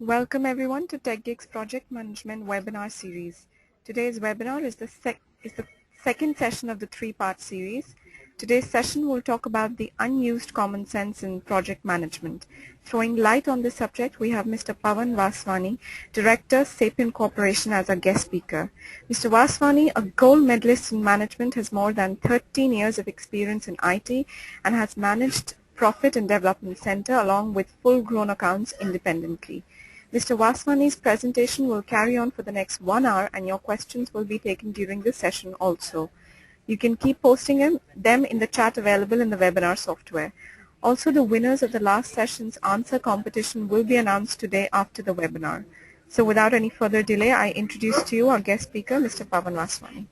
Welcome everyone to TechGeek's Project Management webinar series. Today's webinar is the second session of the three-part series. Today's session will talk about the unused common sense in project management. Throwing light on this subject, we have Mr. Pavan Vaswani, Director, Sapient Corporation, as our guest speaker. Mr. Vaswani, a gold medalist in management, has more than 13 years of experience in IT and has managed Profit and Development Center along with full-grown accounts independently. Mr. Vaswani's presentation will carry on for the next 1 hour and your questions will be taken during this session also. You can keep posting them in the chat available in the webinar software. Also, the winners of the last session's answer competition will be announced today after the webinar. So without any further delay, I introduce to you our guest speaker, Mr. Pavan Vaswani.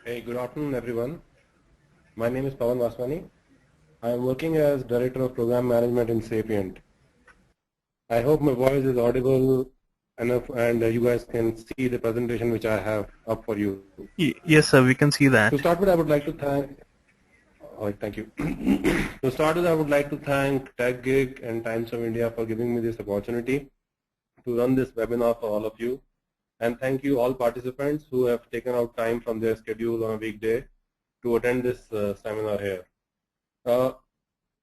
Hey, good afternoon everyone. My name is Pavan Vaswani. I am working as Director of Program Management in Sapient. I hope my voice is audible enough and you guys can see the presentation which I have up for you. Yes, sir, we can see that. To start with, I would like to thank you. To start with, I would like to thank TechGeek and Times of India for giving me this opportunity to run this webinar for all of you. And thank you all participants who have taken out time from their schedule on a weekday to attend this seminar here.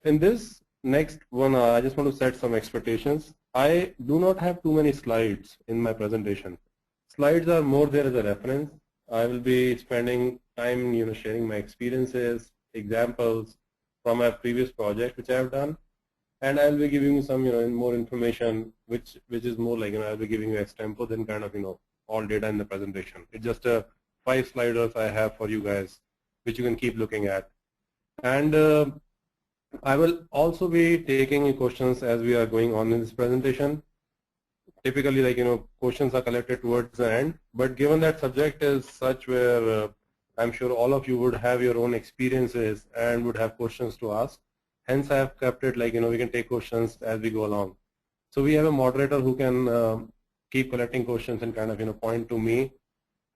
In this next 1 hour, I just want to set some expectations. I do not have too many slides in my presentation. Slides are more there as a reference. I will be spending time, sharing my experiences, examples from my previous project which I have done, and I will be giving you some, more information which is more like, I will be giving you extempo than kind of, all data in the presentation. It's just a 5 sliders I have for you guys, which you can keep looking at. And I will also be taking questions as we are going on in this presentation. Typically, like, questions are collected towards the end, but given that subject is such where I'm sure all of you would have your own experiences and would have questions to ask. Hence, I have kept it like, we can take questions as we go along. So we have a moderator who can keep collecting questions and kind of, point to me,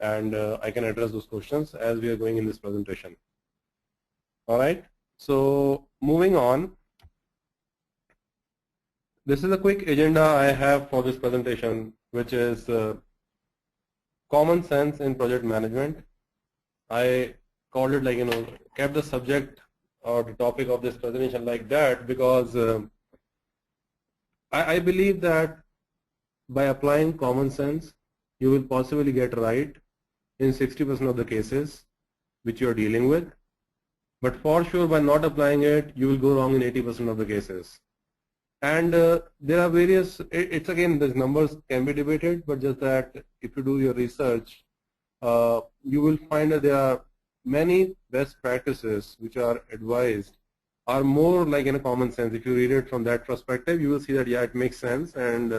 and I can address those questions as we are going in this presentation. All right. So moving on, this is a quick agenda I have for this presentation, which is common sense in project management. I called it like, kept the subject or the topic of this presentation like that because I believe that by applying common sense, you will possibly get right in 60% of the cases which you are dealing with. But for sure, by not applying it, you will go wrong in 80% of the cases. And there are various, it's again, these numbers can be debated, but just that if you do your research, you will find that there are many best practices which are advised are more like in a common sense. If you read it from that perspective, you will see that, yeah, it makes sense. And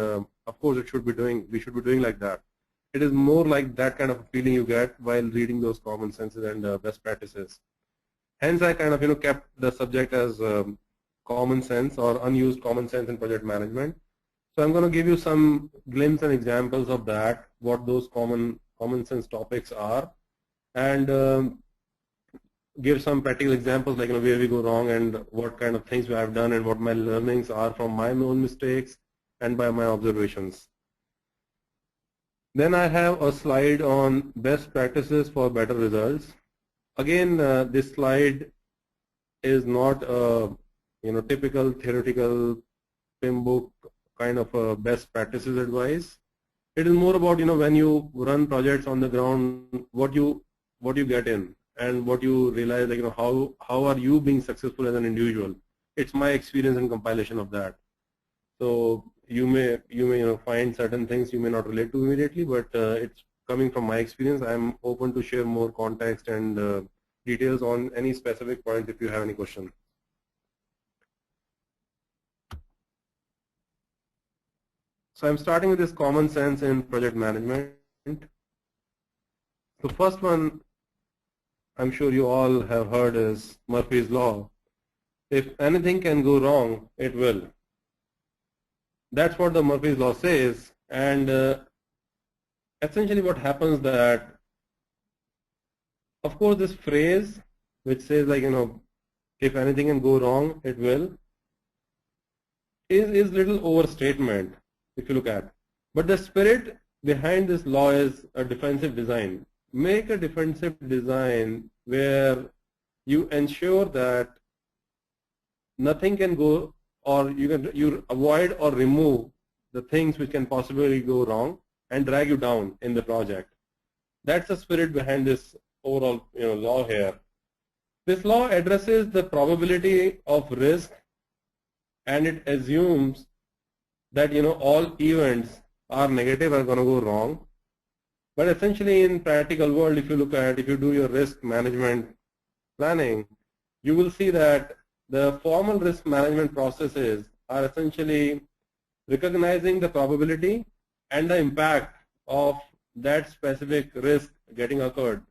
of course, we should be doing like that. It is more like that kind of a feeling you get while reading those common senses and best practices. Hence, I kind of, kept the subject as common sense or unused common sense in project management. So I'm going to give you some glimpse and examples of that, what those common sense topics are, and give some practical examples like, where we go wrong and what kind of things we have done and what my learnings are from my own mistakes and by my observations. Then I have a slide on best practices for better results. Again, this slide is not a typical theoretical PIM book kind of a best practices advice. It is more about when you run projects on the ground, what you get in and what you realize, like how are you being successful as an individual. It's my experience and compilation of that. So you may find certain things you may not relate to immediately, but it's coming from my experience. I'm open to share more context and details on any specific points if you have any questions. So I'm starting with this common sense in project management. The first one I'm sure you all have heard is Murphy's Law. if anything can go wrong, it will. That's what the Murphy's law says, and essentially what happens that, of course, this phrase which says like, if anything can go wrong, it will, is little overstatement if you look at. But the spirit behind this law is a defensive design. Make a defensive design where you ensure that nothing can go, or you avoid or remove the things which can possibly go wrong and drag you down in the project. That's the spirit behind this overall law here. This law addresses the probability of risk, and it assumes that all events are negative, are going to go wrong. But essentially in practical world, if you do your risk management planning, you will see that the formal risk management processes are essentially recognizing the probability and the impact of that specific risk getting occurred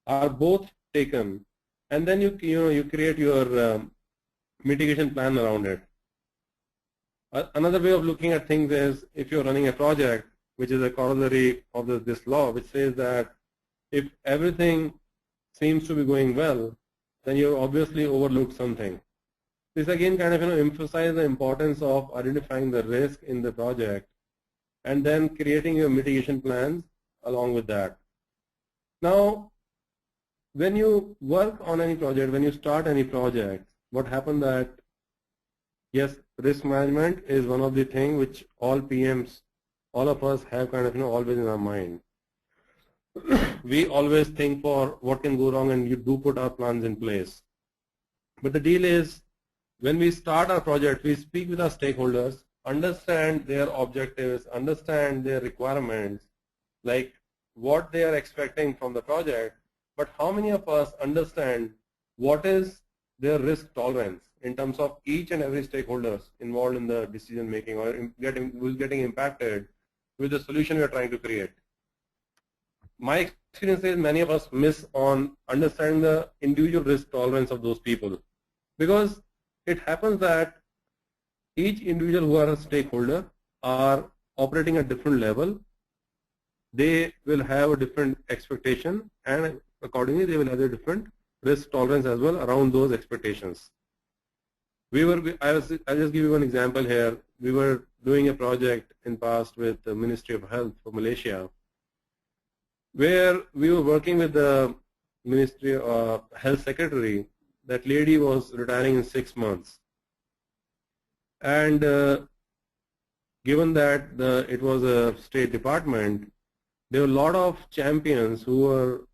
are both taken, and then you create your mitigation plan around it. Another way of looking at things is if you're running a project, which is a corollary of this law, which says that if everything seems to be going well, then you obviously overlooked something. This again kind of emphasizes the importance of identifying the risk in the project and then creating your mitigation plans along with that. Now, when you work on any project, when you start any project, what happens that, yes, risk management is one of the things which all PMs, all of us have kind of always in our mind. We always think for what can go wrong, and you do put our plans in place. But the deal is, when we start our project, we speak with our stakeholders, understand their objectives, understand their requirements, like what they are expecting from the project, but how many of us understand what is their risk tolerance in terms of each and every stakeholders involved in the decision making or who's getting impacted with the solution we are trying to create. My experience is many of us miss on understanding the individual risk tolerance of those people, because it happens that each individual who are a stakeholder are operating at different level. They will have a different expectation, and accordingly they will have a different risk tolerance as well around those expectations. I'll just give you one example here. We were doing a project in past with the Ministry of Health for Malaysia, where we were working with the Ministry of Health Secretary. That lady was retiring in 6 months, and given that it was a state department, there were a lot of champions who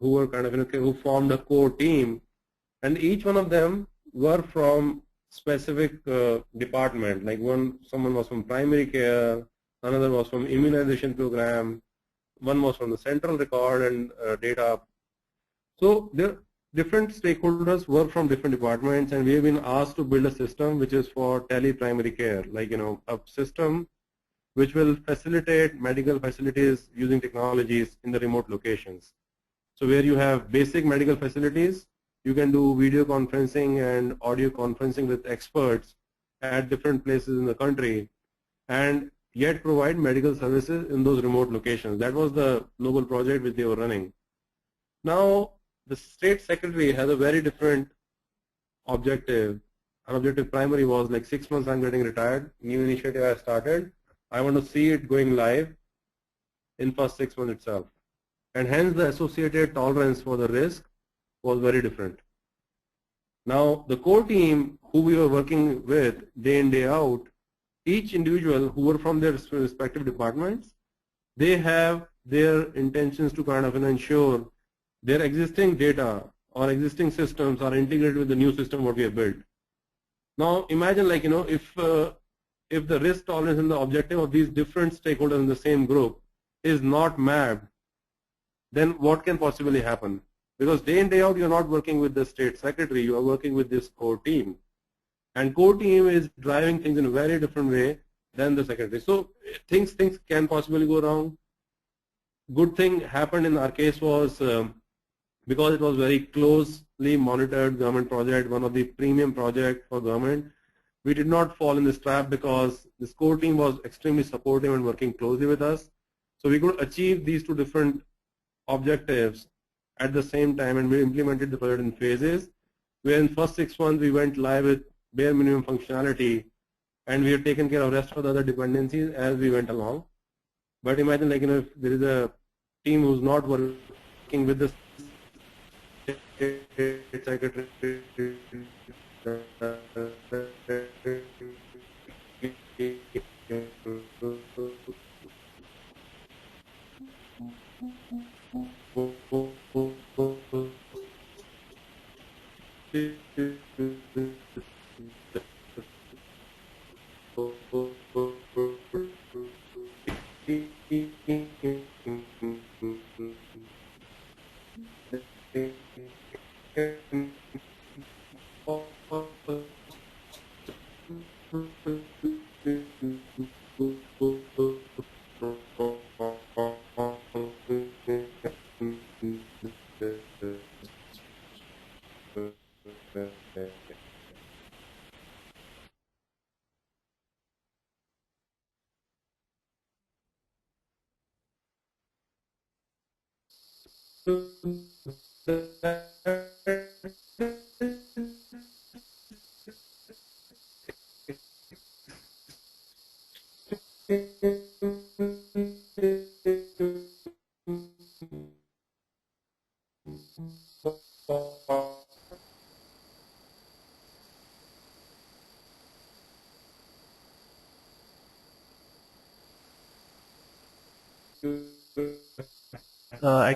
were kind of who formed a core team, and each one of them were from specific department. Like someone was from primary care, another was from immunization program, one was from the central record and data. So there different stakeholders work from different departments, and we have been asked to build a system which is for tele-primary care, like a system which will facilitate medical facilities using technologies in the remote locations. So where you have basic medical facilities, you can do video conferencing and audio conferencing with experts at different places in the country, and yet provide medical services in those remote locations. That was the global project which they were running. Now, the state secretary has a very different objective. Our objective primary was like 6 months I'm getting retired, new initiative I started, I want to see it going live in first 6 months itself. And hence the associated tolerance for the risk was very different. Now the core team who we were working with day in, day out, each individual who were from their respective departments, they have their intentions to kind of ensure their existing data or existing systems are integrated with the new system what we have built. Now imagine if the risk tolerance and the objective of these different stakeholders in the same group is not mapped, then what can possibly happen? Because day in, day out you're not working with the state secretary, you are working with this core team. And core team is driving things in a very different way than the secretary. So things can possibly go wrong. Good thing happened in our case was because it was very closely monitored government project, one of the premium project for government. We did not fall in this trap because this core team was extremely supportive and working closely with us. So we could achieve these two different objectives at the same time, and we implemented the project in phases, where in first 6 months we went live with bare minimum functionality, and we have taken care of rest of the other dependencies as we went along. But imagine, like, if there is a team who's not working with the state secretary,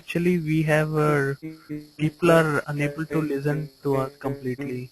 Actually, we have people are unable to listen to us completely.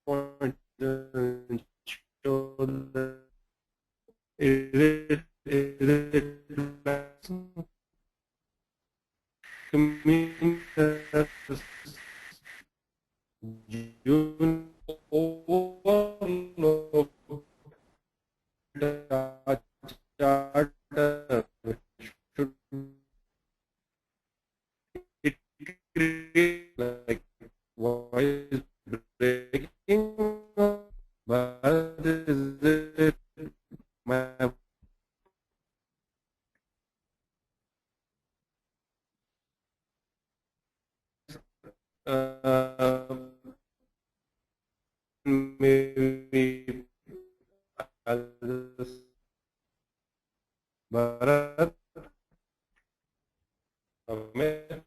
checkpoint show that is it communicates June overload charter should it create like voice breaking, but is it my uh, maybe I'll just Bharat Amit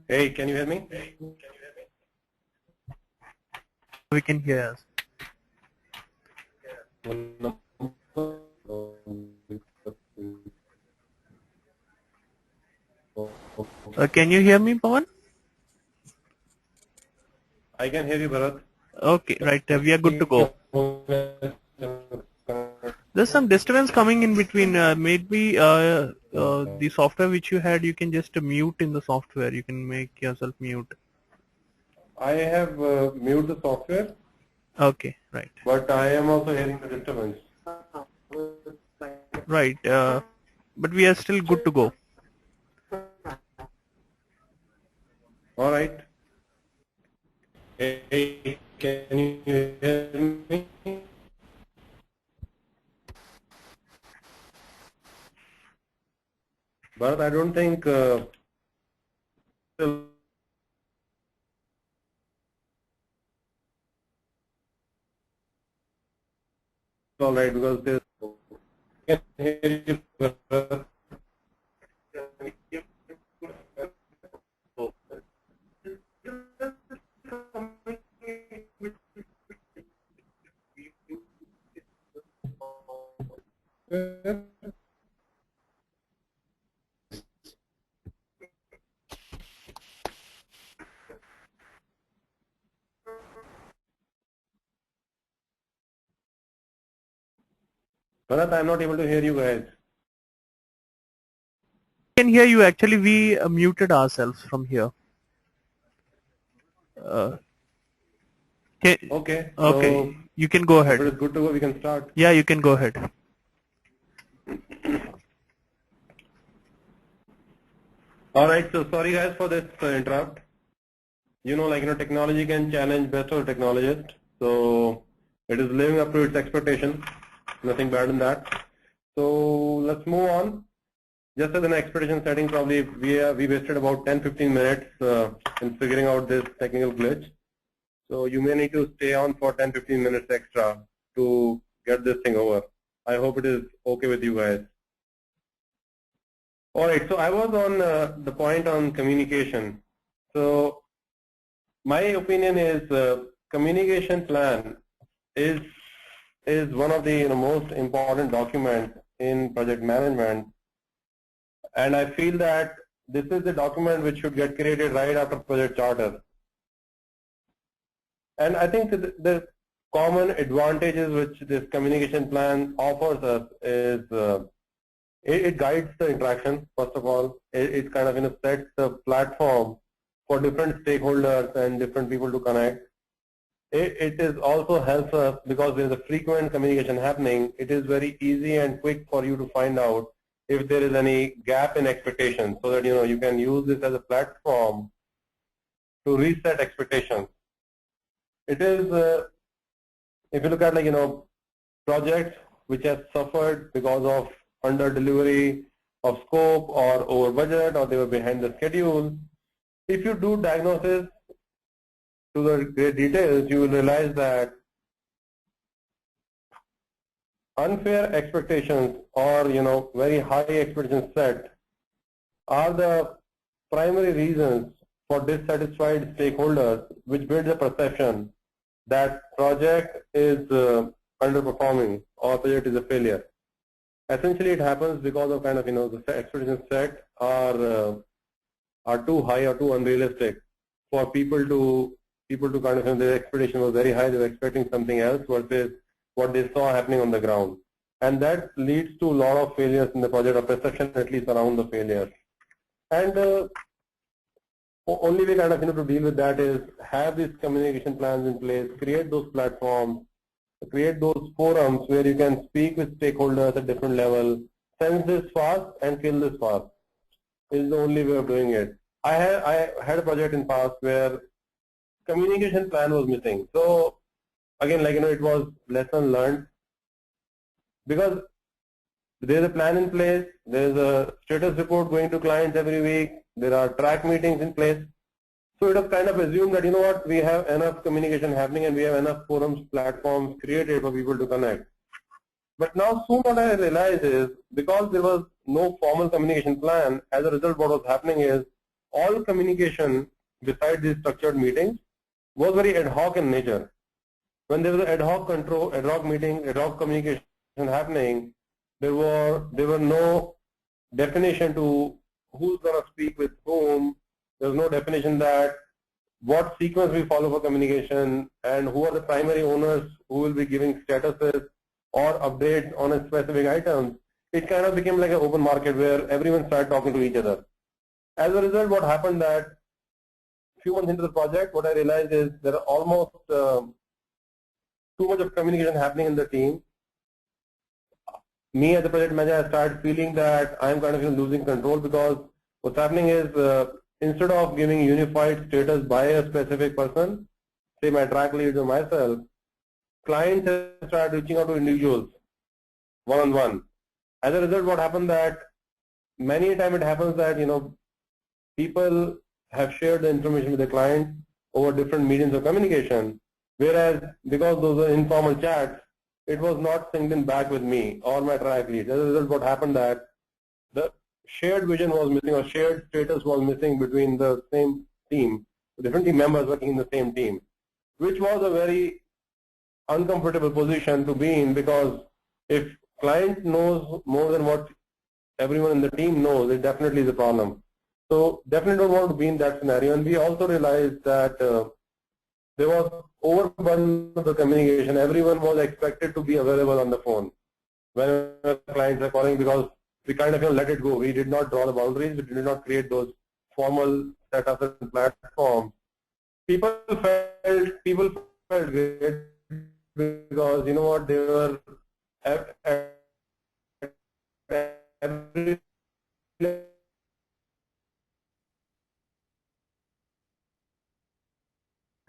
Hey, can you hear me? We can hear us. Can you hear me, Pawan? I can hear you, Bharat. Okay, right. We are good to go. There's some disturbance coming in between. Maybe the software which you had, you can just mute in the software. You can make yourself mute. I have muted the software, Okay, right. but I am also hearing the disturbance. Right. But we are still good to go. All right. Hey, can you hear me? Bharat, I don't think all right because there's can hear you, Bharat. Bharat, I'm not able to hear you guys. We can hear you. Actually, we muted ourselves from here. Okay. Okay. Okay. So You can go if ahead. it is good to go, we can start. Yeah, you can go ahead. All right. So sorry guys for this interrupt. Technology can challenge best of technologists. So it is living up to its expectation. Nothing bad in that. So let's move on. Just as an expectation setting, probably we wasted about 10-15 minutes in figuring out this technical glitch. So you may need to stay on for 10-15 minutes extra to get this thing over. I hope it is okay with you guys. All right. So I was on the point on communication. So my opinion is communication plan is one of the most important documents in project management, and I feel that this is the document which should get created right after project charter. And I think the common advantages which this communication plan offers us is it guides the interaction. First of all, it kind of sets the platform for different stakeholders and different people to connect. It is also helps us because there is a frequent communication happening. It is very easy and quick for you to find out if there is any gap in expectations, so that you can use this as a platform to reset expectations. It is if you look at projects which have suffered because of under delivery of scope or over budget, or they were behind the schedule. If you do diagnosis to the great details, you will realize that unfair expectations or very high expectations set are the primary reasons for dissatisfied stakeholders, which builds a perception that project is underperforming or project is a failure. Essentially, it happens because of kind of the expectations set are too high or too unrealistic for people to kind of their expectation was very high. They were expecting something else versus what they saw happening on the ground, and that leads to a lot of failures in the project, or perception at least around the failures. And only way kind of to deal with that is have these communication plans in place, create those platforms, create those forums where you can speak with stakeholders at different levels, sense this fast and feel this fast is the only way of doing it. I had a project in past where communication plan was missing. So again, it was lesson learned, because there is a plan in place, there is a status report going to clients every week, there are track meetings in place. So it was kind of assumed that we have enough communication happening and we have enough forums, platforms created for people to connect. But now soon what I realized is, because there was no formal communication plan, as a result what was happening is all communication besides these structured meetings was very ad hoc in nature. When there was an ad hoc control, ad hoc meeting, ad hoc communication happening, there were no definition to who's going to speak with whom. There's no definition that what sequence we follow for communication and who are the primary owners who will be giving statuses or updates on a specific item. It kind of became like an open market where everyone started talking to each other. As a result, what happened that few months into the project, what I realized is there are almost too much of communication happening in the team. Me as a project manager, I started feeling that I'm kind of losing control, because what's happening is instead of giving unified status by a specific person, say my track lead or myself, clients have started reaching out to individuals one-on-one. As a result, what happened that many times it happens that people have shared the information with the client over different mediums of communication, whereas because those are informal chats, it was not synced in back with me or my track lead. As a result, what happened that the shared vision was missing, or shared status was missing between the same team, different team members working in the same team, which was a very uncomfortable position to be in, because if client knows more than what everyone in the team knows, it definitely is a problem. So definitely don't want to be in that scenario. And we also realized that there was overburden of the communication. Everyone was expected to be available on the phone when clients are calling, because we kind of let it go. We did not draw the boundaries. We did not create those formal setups and platforms. People felt great, because they were every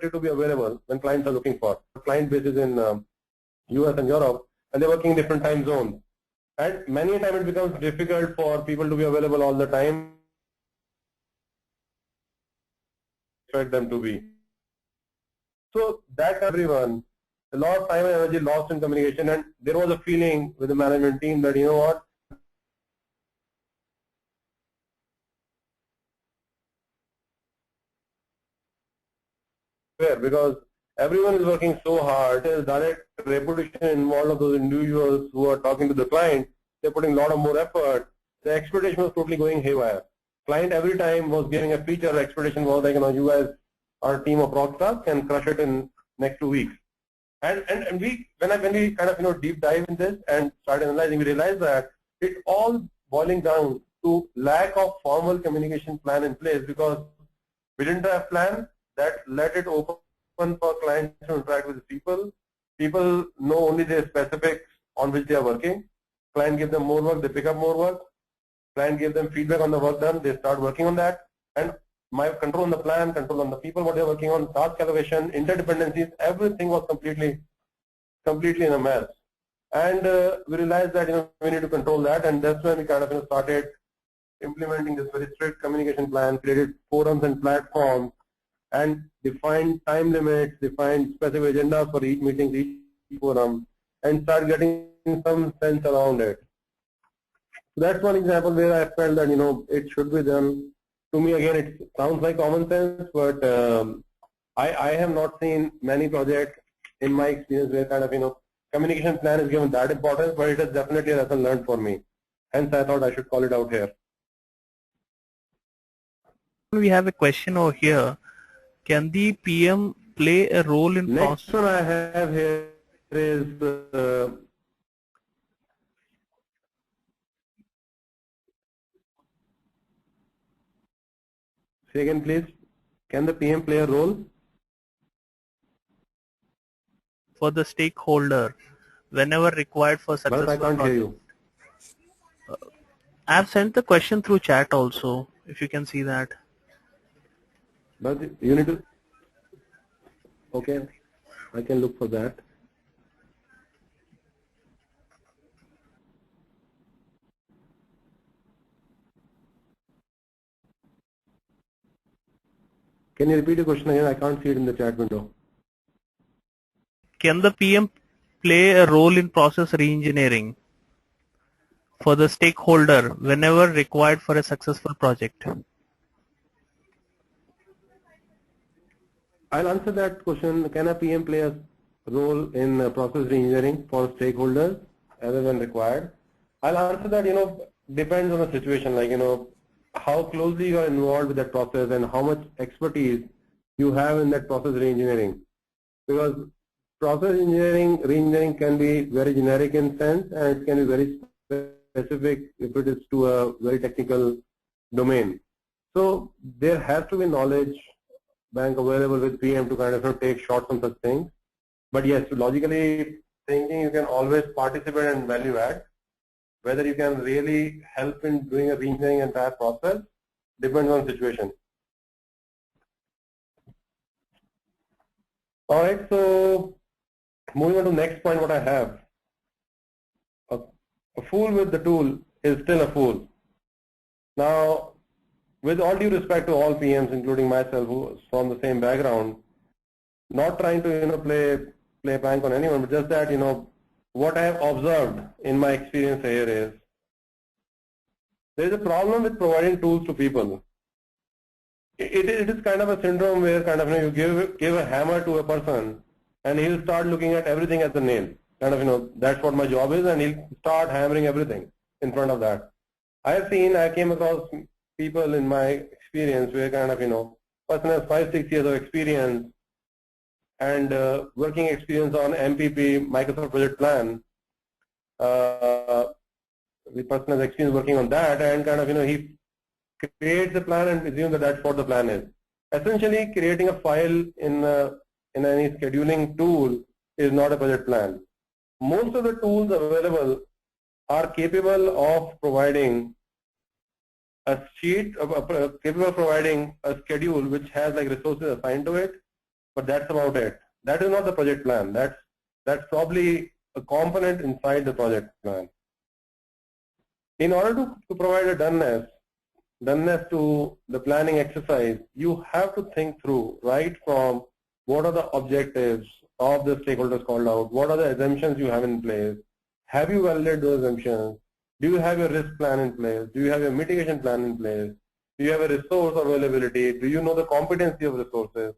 to be available when clients are looking for. Client bases in US and Europe, and they're working in different time zones. And many times it becomes difficult for people to be available all the time. Expect them to be. So that everyone, a lot of time and energy lost in communication, and there was a feeling with the management team that what, because everyone is working so hard, there is direct reputation involved of those individuals who are talking to the client. They're putting a lot of more effort. The expectation was totally going haywire. Client every time was giving a feature. Expectation was like, you guys are a team of rock stars, can crush it in next 2 weeks. And when we kind of deep dive in this and started analyzing, we realized that it all boiling down to lack of formal communication plan in place, because we didn't have plan that let it open for clients to interact with people. People know only the specifics on which they are working. Client gives them more work, they pick up more work. Client gives them feedback on the work done, they start working on that. And my control on the plan, control on the people, what they're working on, task allocation, interdependencies, everything was completely in a mess. And we realized that we need to control that, and that's when we kind of started implementing this very strict communication plan, created forums and platforms, and defined time limits, defined specific agendas for each meeting, each forum, and start getting some sense around it. So that's one example where I felt that it should be done. To me, again, it sounds like common sense, but I have not seen many projects in my experience where kind of communication plan is given that importance, but it is definitely a lesson learned for me. Hence, I thought I should call it out here. We have a question over here. Can the PM play a role in process? Next one I have here is say again, please. Can the PM play a role? For the stakeholder whenever required for successful But I can't hear you. I have sent the question through chat also, if you can see that. But you need to. Okay, I can look for that. Can you repeat the question again? I can't see it in the chat window. Can the PM play a role in process reengineering for the stakeholder whenever required for a successful project? I'll answer that question. Can a PM play a role in process reengineering for stakeholders as and when required? I'll answer that, depends on the situation, like, how closely you are involved with that process and how much expertise you have in that process reengineering. Because process reengineering can be very generic in sense, and it can be very specific if it is to a very technical domain. So there has to be knowledge bank available with PM to kind of take shots on such things. But yes, logically thinking, you can always participate and value add. Whether you can really help in doing a reengineering entire process depends on situation. All right, so moving on to next point, what I have. A fool with the tool is still a fool. Now, with all due respect to all PMs, including myself, who is from the same background, not trying to play prank on anyone, but just that what I have observed in my experience here is there is a problem with providing tools to people. It is kind of a syndrome where kind of you give a hammer to a person and he'll start looking at everything as a nail. Kind of that's what my job is, and he'll start hammering everything in front of that. I came across people in my experience where kind of person has 5-6 years of experience and working experience on MPP, Microsoft Project Plan. The person has experience working on that, and kind of he creates a plan and assumes that that's what the plan is. Essentially, creating a file in any scheduling tool is not a project plan. Most of the tools available are capable of providing a sheet, capable of providing a schedule which has like resources assigned to it, but that's about it. That is not the project plan. That's probably a component inside the project plan. In order to provide a doneness to the planning exercise, you have to think through right from what are the objectives of the stakeholders called out, what are the assumptions you have in place, have you validated those assumptions, do you have a risk plan in place, do you have a mitigation plan in place, do you have a resource availability, do you know the competency of resources,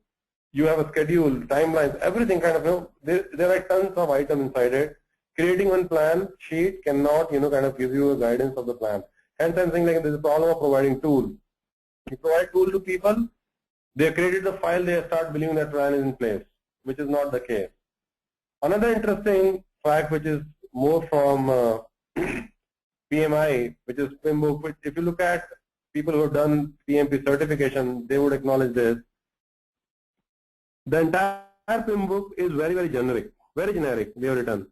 you have a schedule, timelines, everything kind of, there are tons of items inside it. Creating one plan sheet cannot, kind of give you a guidance of the plan. Hence I'm saying like there's a problem of providing tools. You provide tool to people, they created the file, they start believing that plan is in place, which is not the case. Another interesting fact which is more from PMI, which is PMBOK, which if you look at people who have done PMP certification, they would acknowledge this. The entire PMBOK is very, very generic, they have written.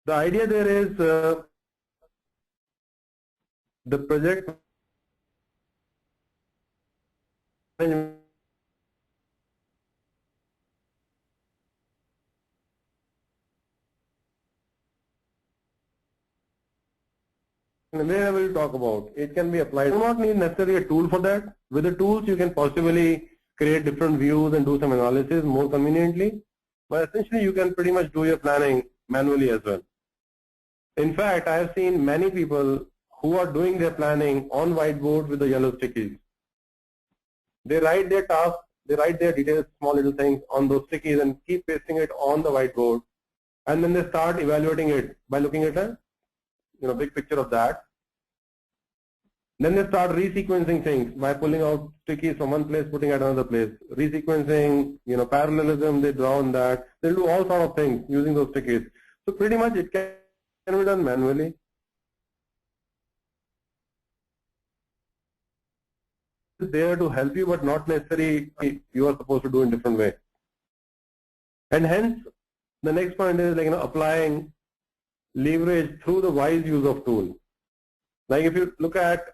The idea there is the project management where I will talk about. It can be applied. You do not need necessarily a tool for that. With the tools, you can possibly create different views and do some analysis more conveniently. But essentially, you can pretty much do your planning manually as well. In fact, I have seen many people who are doing their planning on whiteboard with the yellow stickies. They write their tasks, they write their details, small little things on those stickies and keep pasting it on the whiteboard. And then they start evaluating it by looking at a big picture of that. Then they start resequencing things by pulling out stickies from one place, putting at another place. Resequencing, parallelism, they draw on that. They do all sort of things using those stickies. So pretty much it can be done manually. It's there to help you, but not necessarily you are supposed to do in different way. And hence, the next point is applying leverage through the wise use of tool. Like if you look at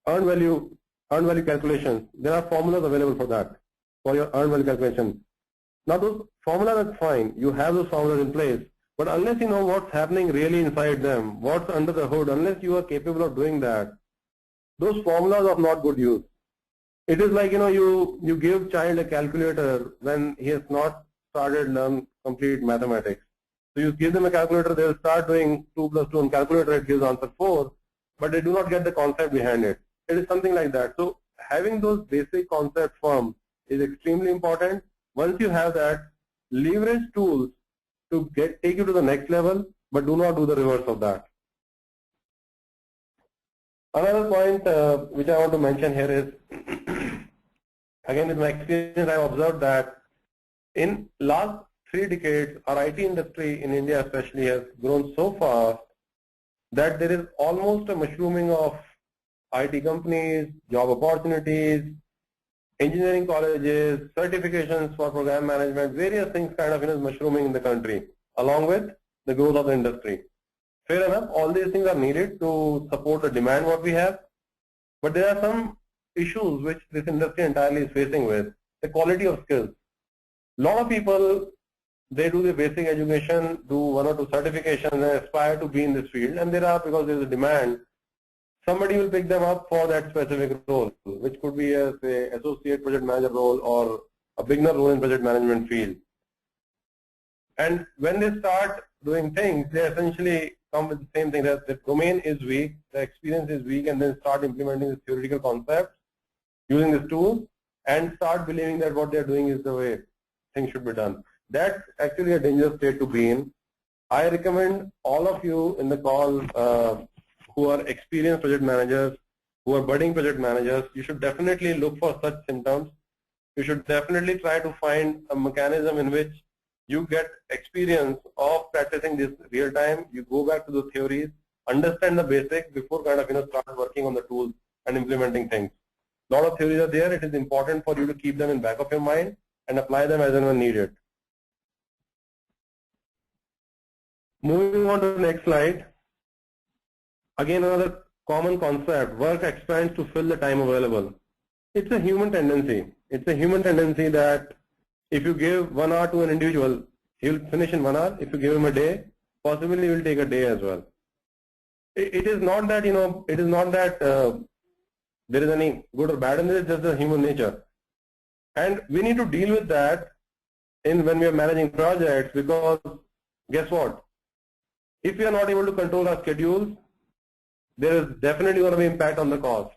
earned value calculations, there are formulas available for that, for your earned value calculation. Now those formulas are fine, you have those formulas in place, but unless you know what's happening really inside them, what's under the hood, unless you are capable of doing that, those formulas are not good use. It is like, you give child a calculator when he has not started learn complete mathematics. So you give them a calculator, they will start doing 2 plus 2 on calculator, it gives answer 4, but they do not get the concept behind it. It is something like that. So having those basic concepts firm is extremely important. Once you have that, leverage tools to take you to the next level, but do not do the reverse of that. Another point which I want to mention here is, again with my experience, I have observed that in last 3 decades, our IT industry in India especially has grown so fast that there is almost a mushrooming of IT companies, job opportunities, engineering colleges, certifications for program management, various things kind of is mushrooming in the country, along with the growth of the industry. Fair enough, all these things are needed to support the demand what we have, but there are some issues which this industry entirely is facing with, the quality of skills. A lot of people, they do the basic education, do 1 or 2 certifications and aspire to be in this field, and because there is a demand, somebody will pick them up for that specific role, which could be a say associate project manager role or a beginner role in project management field. And when they start doing things, they essentially come with the same thing, that the domain is weak, the experience is weak, and then start implementing the theoretical concepts using this tool and start believing that what they're doing is the way things should be done. That's actually a dangerous state to be in. I recommend all of you in the call who are experienced project managers, who are budding project managers, you should definitely look for such symptoms. You should definitely try to find a mechanism in which you get experience of practicing this real time. You go back to the theories, understand the basics before kind of start working on the tools and implementing things. A lot of theories are there. It is important for you to keep them in back of your mind and apply them as and when needed. Moving on to the next slide. Again, another common concept, work expands to fill the time available. It's a human tendency. It's a human tendency that if you give 1 hour to an individual, he will finish in 1 hour. If you give him a day, possibly he will take a day as well. It is not that, it is not that there is any good or bad in this, it's just the human nature. And we need to deal with that when we are managing projects, because guess what? If we are not able to control our schedules, there is definitely going to be impact on the cost.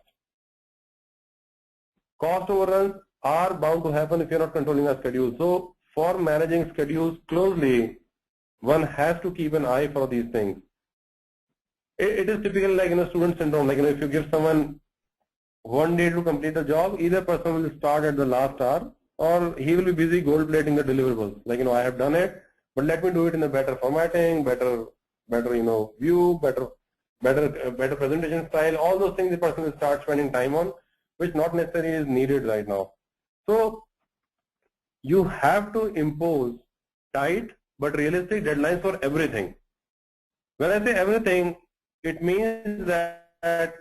Cost overruns are bound to happen if you're not controlling our schedule. So for managing schedules closely, one has to keep an eye for these things. It is typical like student syndrome, like if you give someone 1 day to complete the job, either person will start at the last hour or he will be busy gold plating the deliverables. Like I have done it, but let me do it in a better formatting, better view, better presentation style. All those things the person will start spending time on, which not necessarily is needed right now. So you have to impose tight but realistic deadlines for everything. When I say everything, it means that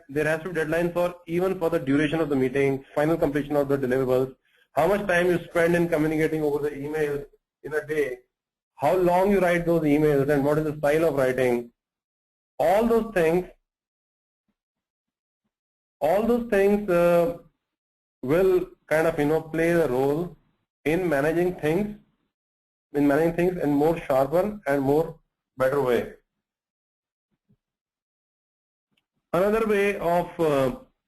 there has to be deadlines for even for the duration of the meeting, final completion of the deliverables, how much time you spend in communicating over the email in a day, how long you write those emails and what is the style of writing. All those things will kind of play a role in managing things in more sharper and more better way. Another way of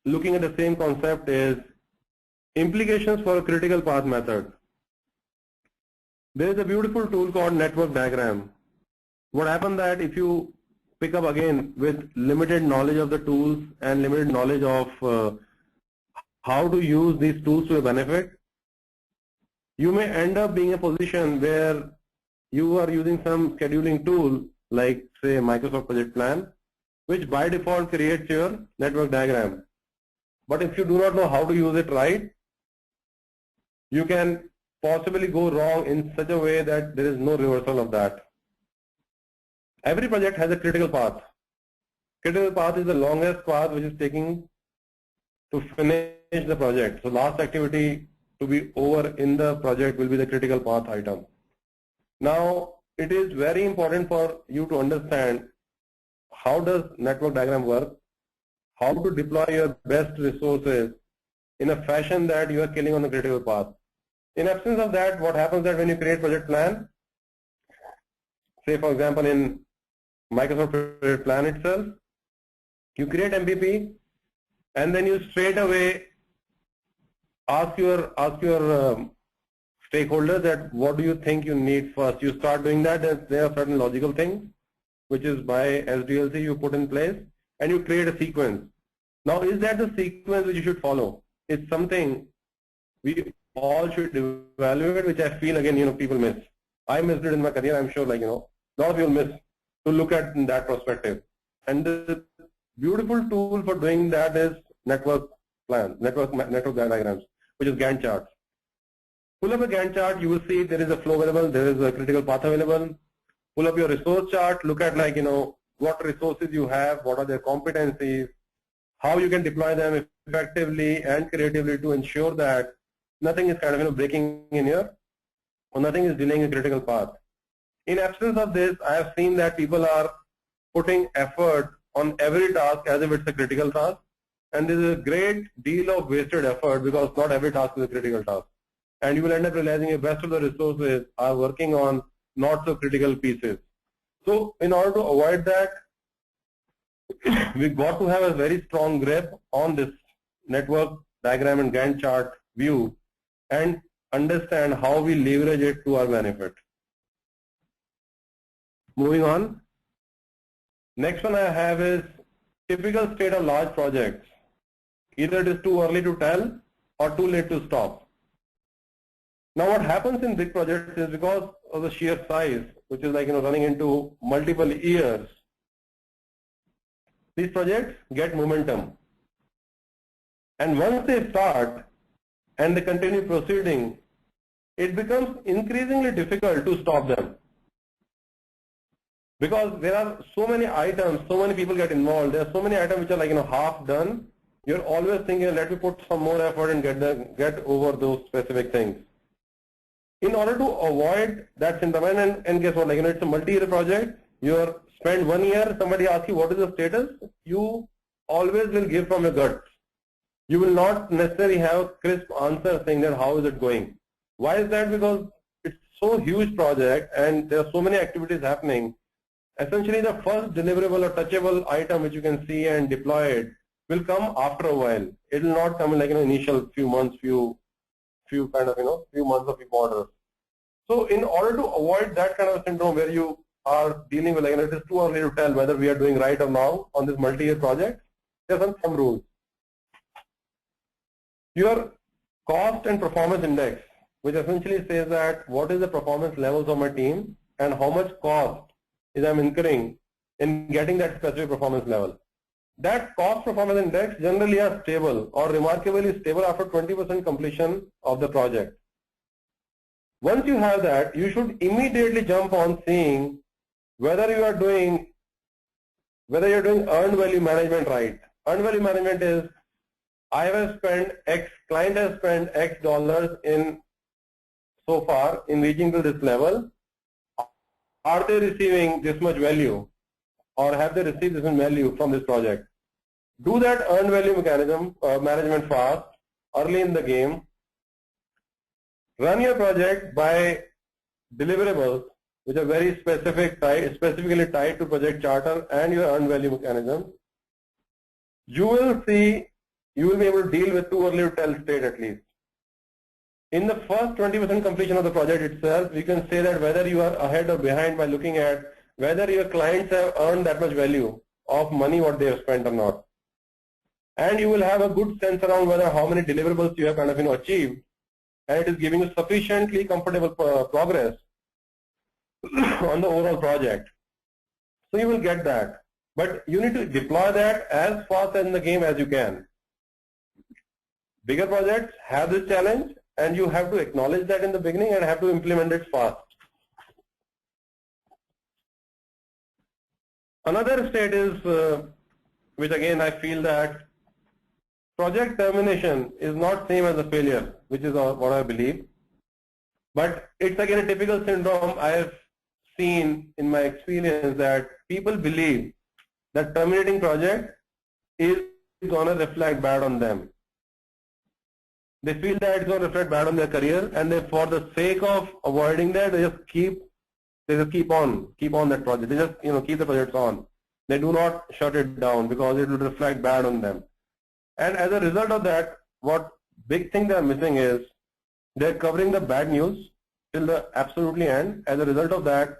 looking at the same concept is implications for a critical path method. There is a beautiful tool called network diagram. What happens that if you pick up again with limited knowledge of the tools and limited knowledge of how to use these tools to your benefit, you may end up being in a position where you are using some scheduling tool like say Microsoft Project Plan, which by default creates your network diagram. But if you do not know how to use it right, you can possibly go wrong in such a way that there is no reversal of that. Every project has a critical path. Critical path is the longest path which is taking to finish the project. So last activity to be over in the project will be the critical path item. Now it is very important for you to understand how does network diagram work, how to deploy your best resources in a fashion that you are killing on the critical path. In absence of that, what happens that when you create project plan, say for example in Microsoft Project Plan itself, you create MVP and then you straight away ask your stakeholders that what do you think you need first. You start doing that. There are certain logical things which is by SDLC you put in place and you create a sequence. Now is that the sequence which you should follow? It's something we all should evaluate, which I feel again people miss. I missed it in my career. I'm sure a lot of people miss to look at in that perspective. And the beautiful tool for doing that is network diagrams, which is Gantt charts. Pull up a Gantt chart, you will see there is a flow available, there is a critical path available. Pull up your resource chart, look at what resources you have, what are their competencies, how you can deploy them effectively and creatively to ensure that nothing is kind of breaking in your, or nothing is delaying a critical path. In absence of this, I have seen that people are putting effort on every task as if it's a critical task, and there is a great deal of wasted effort because not every task is a critical task. And you will end up realizing the best of the resources are working on not so critical pieces. So in order to avoid that, we got to have a very strong grip on this network diagram and Gantt chart view and understand how we leverage it to our benefit. Moving on. Next one I have is typical state of large projects. Either it is too early to tell or too late to stop. Now what happens in big projects is because of the sheer size, which is running into multiple years, these projects get momentum. And once they start and they continue proceeding, it becomes increasingly difficult to stop them. Because there are so many items, so many people get involved, there are so many items which are half done, you're always thinking, let me put some more effort and get over those specific things. In order to avoid that syndrome, and guess what, it's a multi-year project, you spend 1 year, somebody asks you what is the status, you always will give from your gut. You will not necessarily have a crisp answer saying that how is it going. Why is that? Because it's so huge project and there are so many activities happening. Essentially the first deliverable or touchable item which you can see and deploy it will come after a while. It will not come in initial few months, few months of orders. So in order to avoid that kind of syndrome where you are dealing with it is too early to tell whether we are doing right or wrong on this multi-year project, there are some rules. Your cost and performance index, which essentially says that what is the performance levels of my team and how much cost is I'm incurring in getting that specific performance level. That cost performance index generally are stable or remarkably stable after 20% completion of the project. Once you have that, you should immediately jump on seeing whether you're doing earned value management right. Earned value management is I have spent X, client has spent X dollars in so far in reaching to this level. Are they receiving this much value or have they received this much value from this project? Do that earned value mechanism management fast early in the game. Run your project by deliverables which are very specifically tied to project charter and your earned value mechanism. you will see, you will be able to deal with too early to tell state at least. In the first 20% completion of the project itself, we can say that whether you are ahead or behind by looking at whether your clients have earned that much value of money what they have spent or not. And you will have a good sense around whether how many deliverables you have kind of achieved, and it is giving you sufficiently comfortable progress on the overall project. So you will get that. But you need to deploy that as fast in the game as you can. Bigger projects have this challenge, and you have to acknowledge that in the beginning and have to implement it fast. Another state is, which again I feel that project termination is not same as a failure, which is what I believe. But it's again a typical syndrome I have seen in my experience, that people believe that terminating project is going to reflect bad on them. They feel that it's going to reflect bad on their career, and they, for the sake of avoiding that, they just keep on that project. They just keep the projects on. They do not shut it down because it will reflect bad on them. And as a result of that, what big thing they are missing is they're covering the bad news till the absolutely end. As a result of that,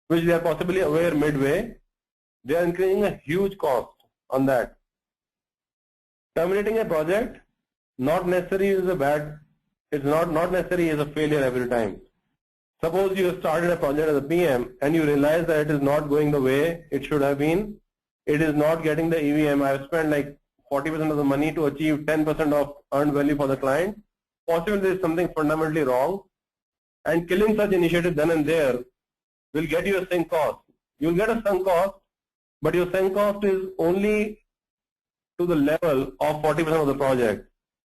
which they are possibly aware midway, they are incurring a huge cost on that. Terminating a project not necessarily is a bad, it's not necessarily is a failure every time. Suppose you started a project as a PM and you realize that it is not going the way it should have been. It is not getting the EVM. I have spent like 40% of the money to achieve 10% of earned value for the client. Possibly there is something fundamentally wrong, and killing such initiative then and there will get you a sunk cost. You will get a sunk cost, but your sunk cost is only to the level of 40% of the project.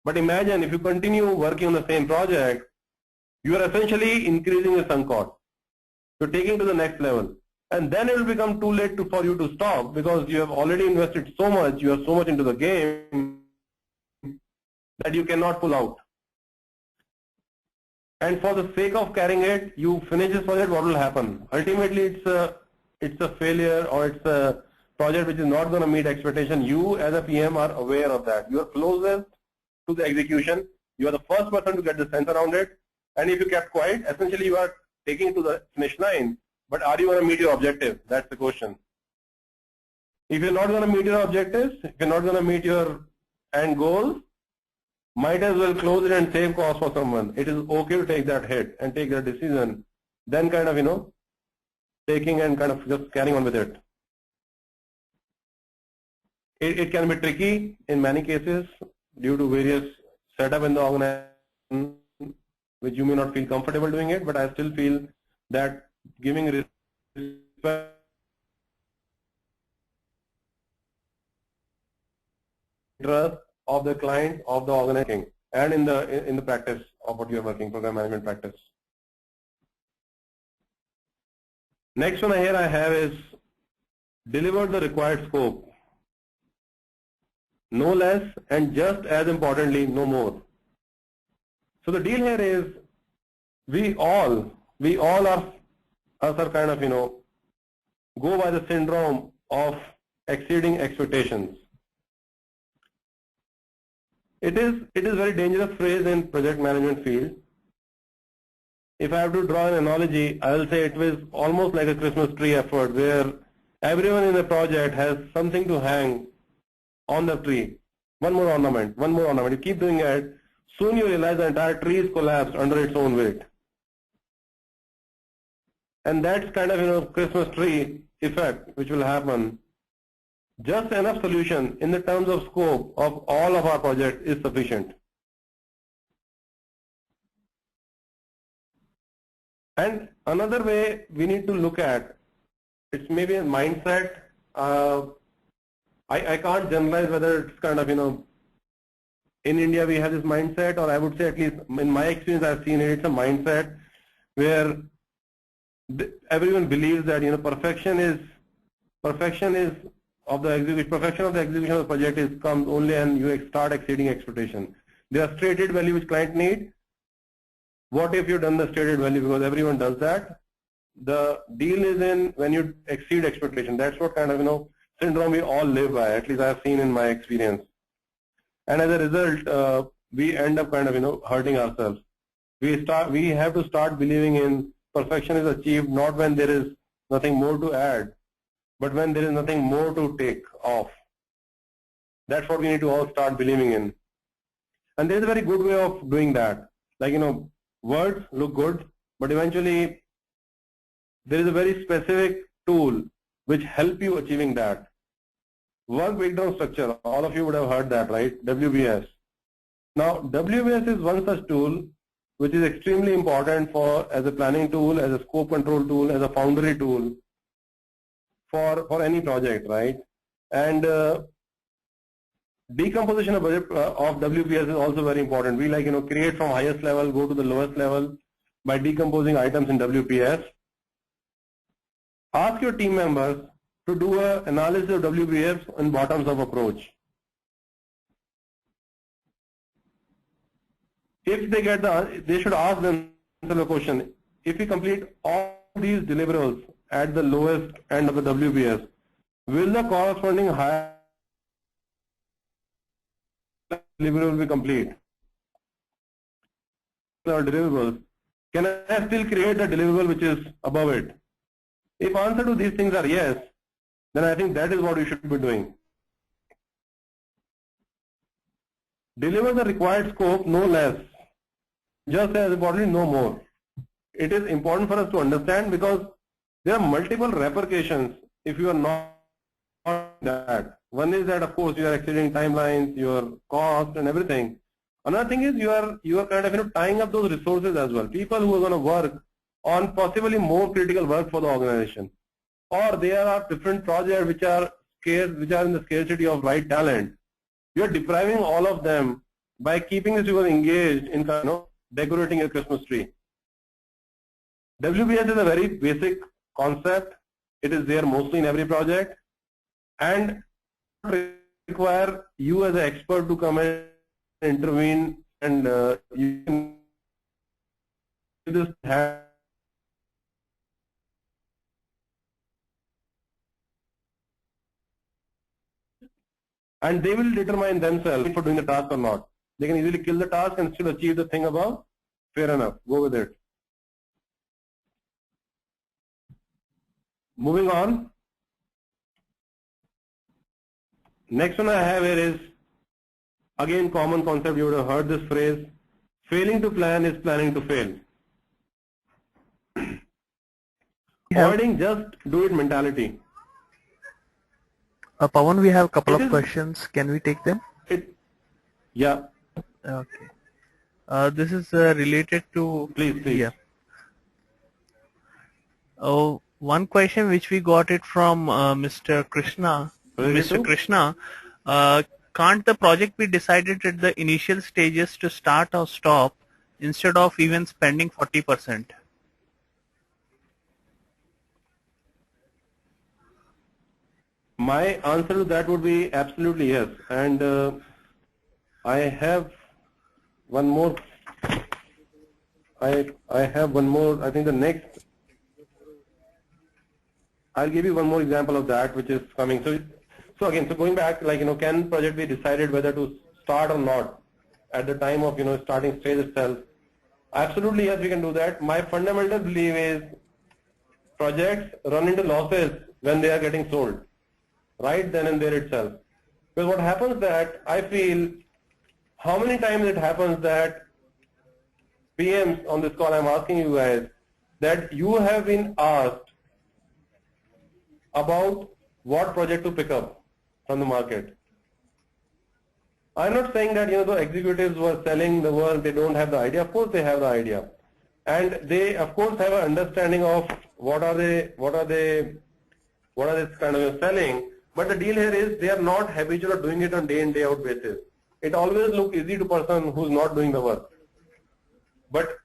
But imagine if you continue working on the same project, you are essentially increasing your sunk cost. You're taking to the next level. And then it will become too late for you to stop, because you have already invested so much, you are so much into the game that you cannot pull out. And for the sake of carrying it, you finish this project, what will happen? Ultimately, it's a failure, or it's a project which is not going to meet expectation. You as a PM are aware of that. You are closest to the execution. You are the first person to get the sense around it. And if you kept quiet, essentially you are taking to the finish line. But are you going to meet your objective? That's the question. If you're not going to meet your objectives, if you're not going to meet your end goals, might as well close it and save cost for someone. It is okay to take that hit and take that decision, then kind of, taking and kind of just carrying on with it. It can be tricky in many cases due to various setup in the organization, which you may not feel comfortable doing it, but I still feel that giving respect trust of the client, of the organization, and in the practice of what you are working, program management practice. Next one here I have is deliver the required scope. No less, and just as importantly, no more. So the deal here is we all are kind of, go by the syndrome of exceeding expectations. It is very dangerous phrase in project management field. If I have to draw an analogy, I will say it was almost like a Christmas tree effort, where everyone in the project has something to hang on the tree. One more ornament, one more ornament. You keep doing it, soon you realize the entire tree is collapsed under its own weight. And that's kind of, Christmas tree effect which will happen. Just enough solution in the terms of scope of all of our projects is sufficient. And another way we need to look at, it's maybe a mindset. I can't generalize whether it's kind of, in India we have this mindset, or I would say at least in my experience I've seen it, it's a mindset where everyone believes that, perfection of the execution of the project comes only and you start exceeding expectation. There are stated value which client need. What if you've done the stated value? Because everyone does that. The deal is in when you exceed expectation. That's what kind of, syndrome we all live by, at least I have seen in my experience. And as a result, we end up kind of, hurting ourselves. We have to start believing in perfection is achieved not when there is nothing more to add, but when there is nothing more to take off. That's what we need to all start believing in. And there's a very good way of doing that. Like, words look good, but eventually there is a very specific tool which help you achieving that. Work breakdown structure, all of you would have heard that, right? WBS. Now, WBS is one such tool which is extremely important as a planning tool, as a scope control tool, as a foundry tool for any project, right? And decomposition of WBS is also very important. We create from highest level, go to the lowest level by decomposing items in WBS. Ask your team members to do an analysis of WBS in bottoms-up approach. If they get they should ask themselves a question. If we complete all these deliverables at the lowest end of the WBS, will the corresponding higher deliverable be complete? Or deliverables, can I still create a deliverable which is above it? If answer to these things are yes, then I think that is what we should be doing. Deliver the required scope, no less. Just as importantly, no more. It is important for us to understand because there are multiple repercussions if you are not that. One is that, of course, you are exceeding timelines, your cost and everything. Another thing is you are kind of tying up those resources as well. People who are going to work on possibly more critical work for the organization, or there are different projects which are in the scarcity of right talent. You are depriving all of them by keeping these people engaged in decorating a Christmas tree. WBS is a very basic concept. It is there mostly in every project, and require you as an expert to come and intervene, and you can just have and they will determine themselves for doing the task or not. They can easily kill the task and still achieve the thing above. Fair enough, go with it. Moving on. Next one I have here is, again, common concept, you would have heard this phrase, failing to plan is planning to fail. Avoiding just do it mentality. Pawan, we have a couple of questions. Can we take them? Yeah. Okay. This is related to... Please. Yeah. Oh, one question which we got it from Mr. Krishna. Mr. Krishna, can't the project be decided at the initial stages to start or stop instead of even spending 40%? My answer to that would be absolutely yes. And I have one more. I have one more. I think the next. I'll give you one more example of that, which is coming. So again, going back, can project be decided whether to start or not at the time of starting stage itself? Absolutely yes, we can do that. My fundamental belief is projects run into losses when they are getting sold, right then and there itself. Because what happens that I feel, how many times it happens that PMs on this call, I'm asking you guys, that you have been asked about what project to pick up from the market. I'm not saying that the executives who are selling the work, they don't have the idea. Of course they have the idea, and they of course have an understanding of what are they kind of selling. But the deal here is they are not habitual of doing it on day in day out basis. It always looks easy to person who's not doing the work. But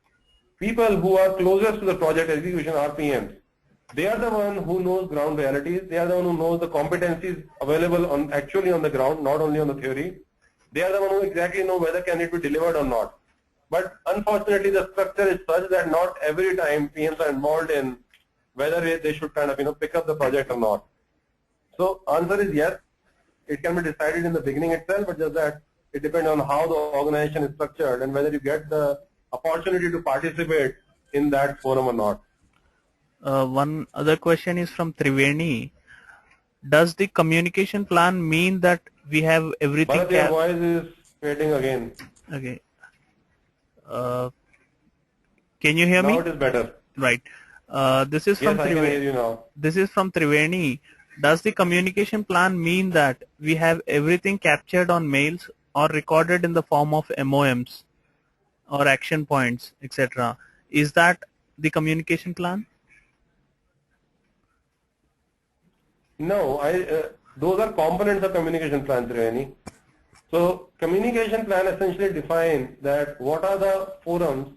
people who are closest to the project execution are PMs. They are the one who knows ground realities. They are the one who knows the competencies available actually on the ground, not only on the theory. They are the one who exactly know whether can it be delivered or not. But unfortunately, the structure is such that not every time PMs are involved in whether they should kind of pick up the project or not. So answer is yes. It can be decided in the beginning itself, but just that it depends on how the organization is structured and whether you get the opportunity to participate in that forum or not. One other question is from Triveni. Does the communication plan mean that we have everything? But your voice is fading again. Okay. Can you hear me? Now it is better. Right. This is from Yes, I can hear you now. This is from Triveni. Does the communication plan mean that we have everything captured on mails or recorded in the form of MOMs or action points, etc.? Is that the communication plan? No, those are components of communication plan, Triveni. So communication plan essentially defines that what are the forums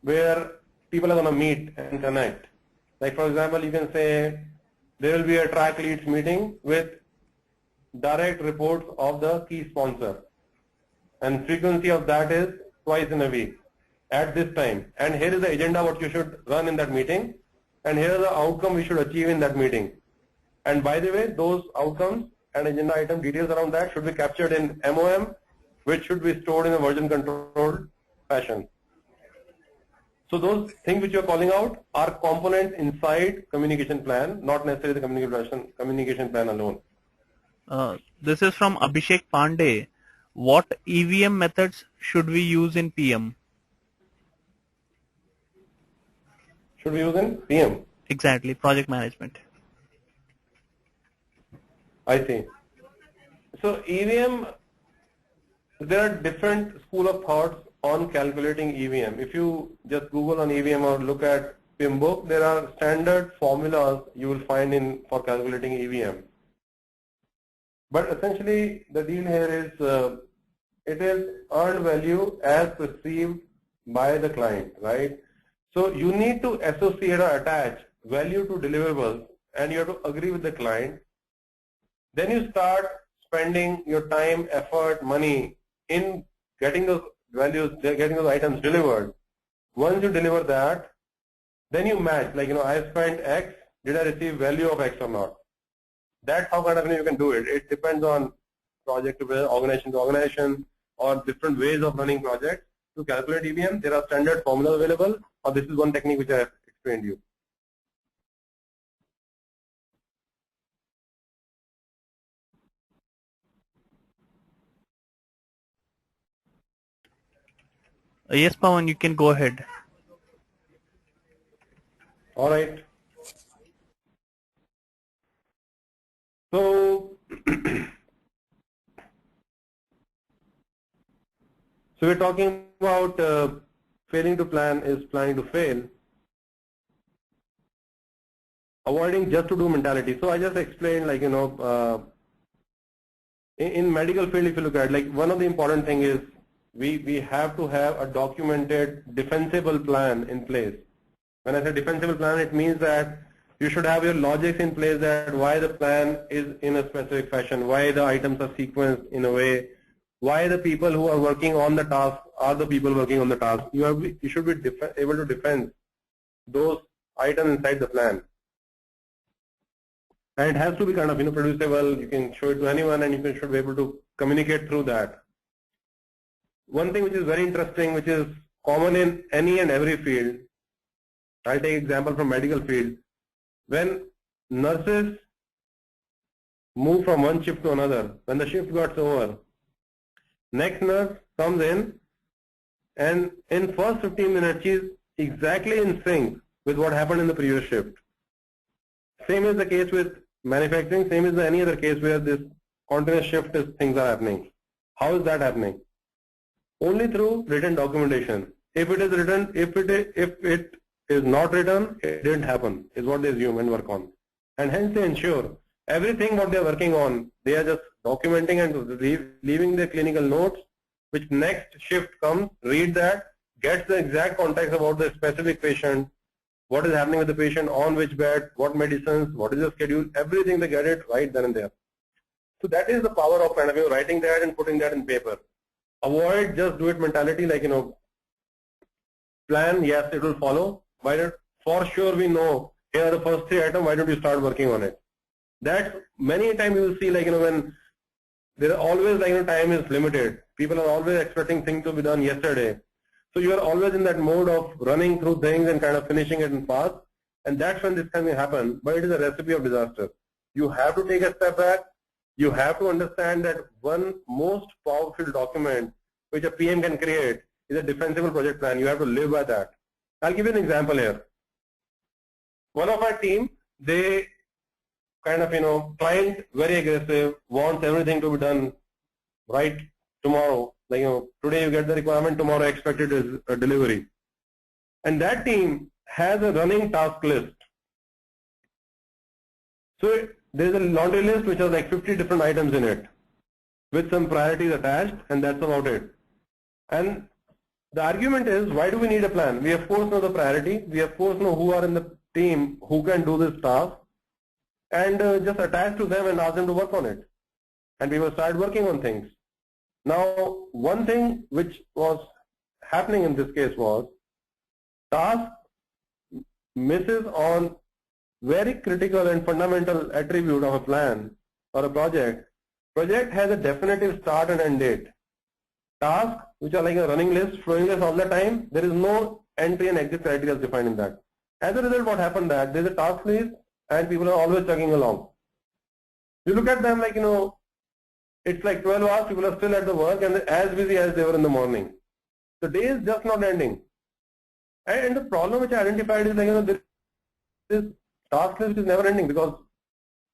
where people are going to meet and connect. Like for example, you can say there will be a track leads meeting with direct reports of the key sponsor, and frequency of that is twice in a week at this time. And here is the agenda what you should run in that meeting, and here is the outcome we should achieve in that meeting. And by the way, those outcomes and agenda item details around that should be captured in MOM, which should be stored in a version controlled fashion. So those things which you are calling out are components inside communication plan, not necessarily the communication plan alone. This is from Abhishek Pandey. What EVM methods should we use in PM? Should we use in PM? Exactly, project management. I see. So EVM, there are different school of thoughts on calculating EVM. If you just Google on EVM or look at PIM book, there are standard formulas you will find in for calculating EVM. But essentially the deal here is it is earned value as perceived by the client, right? So you need to associate or attach value to deliverables, and you have to agree with the client. Then you start spending your time, effort, money in getting those values, getting those items delivered. Once you deliver that, then you match, like, I spent X, did I receive value of X or not? That's how kind of you can do it. It depends on project to organization to organization or different ways of running projects. To calculate EVM, there are standard formulas available, or this is one technique which I have explained to you. Yes, Pawan, you can go ahead. All right. So, we're talking about failing to plan is planning to fail. Avoiding just to do mentality. So I just explained, like, in medical field, if you look at, like, one of the important thing is we have to have a documented defensible plan in place. When I say defensible plan, it means that you should have your logics in place, that why the plan is in a specific fashion, why the items are sequenced in a way, why the people who are working on the task are the people working on the task. You should be able to defend those items inside the plan. And it has to be kind of producible. You can show it to anyone, and you should be able to communicate through that. One thing which is very interesting, which is common in any and every field, I'll take example from medical field. When nurses move from one shift to another, when the shift got over, next nurse comes in, and in first 15 minutes she is exactly in sync with what happened in the previous shift. Same is the case with manufacturing, same is any other case where this continuous shift things are happening. How is that happening? Only through written documentation. If it is written, if it is not written, it didn't happen, is what they assume and work on. And hence they ensure everything what they are working on, they are just documenting and leaving their clinical notes, which next shift comes, read that, gets the exact context about the specific patient, what is happening with the patient, on which bed, what medicines, what is the schedule, everything they get it right then and there. So that is the power of kind of writing that and putting that in paper. Avoid just do it mentality, like, plan, yes, it will follow, but for sure we know here are the first 3 items, why don't you start working on it? That's many times you will see when there are always time is limited. People are always expecting things to be done yesterday. So you are always in that mode of running through things and kind of finishing it in fast. And that's when this can happen. But it is a recipe of disaster. You have to take a step back. You have to understand that one most powerful document which a PM can create is a defensible project plan. You have to live by that. I'll give you an example here. One of our team, they kind of, client very aggressive, wants everything to be done right tomorrow. Like, today you get the requirement, tomorrow expected is a delivery. And that team has a running task list. So there's a laundry list which has like 50 different items in it with some priorities attached, and that's about it. And the argument is, why do we need a plan? We of course know the priority. We of course know who are in the team who can do this task, and just attach to them and ask them to work on it. And we will start working on things. Now, one thing which was happening in this case was task misses on very critical and fundamental attribute of a plan or a project. Project has a definitive start and end date. Tasks which are like a running list, flowing list all the time, there is no entry and exit criteria defined in that. As a result, what happened that there is a task list and people are always chugging along. You look at them like, it's like 12 hours, people are still at the work and as busy as they were in the morning. The day is just not ending. And the problem which I identified is like, this task list is never ending because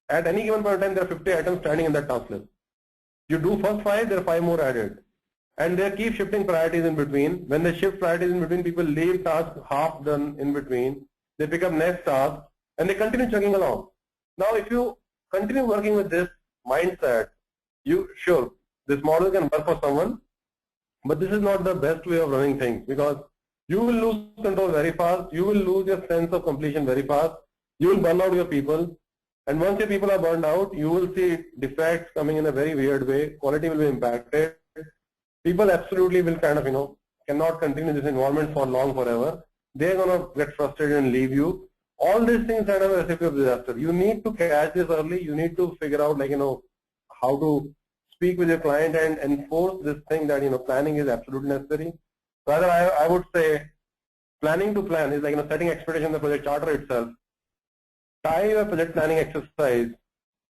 at any given point in time there are 50 items standing in that task list. You do first 5, there are 5 more added. And they keep shifting priorities in between. When they shift priorities in between, people leave tasks half done in between. They pick up next task and they continue chugging along. Now if you continue working with this mindset, sure, this model can work for someone, but this is not the best way of running things because you will lose control very fast. You will lose your sense of completion very fast. You will burn out your people. And once your people are burned out, you will see defects coming in a very weird way. Quality will be impacted. People absolutely will kind of, cannot continue this environment for long forever. They're going to get frustrated and leave you. All these things are a recipe of disaster. You need to catch this early. You need to figure out how to speak with your client and enforce this thing that, planning is absolutely necessary. Rather, I would say planning to plan is like, setting expectation in the project charter itself. Tie your project planning exercise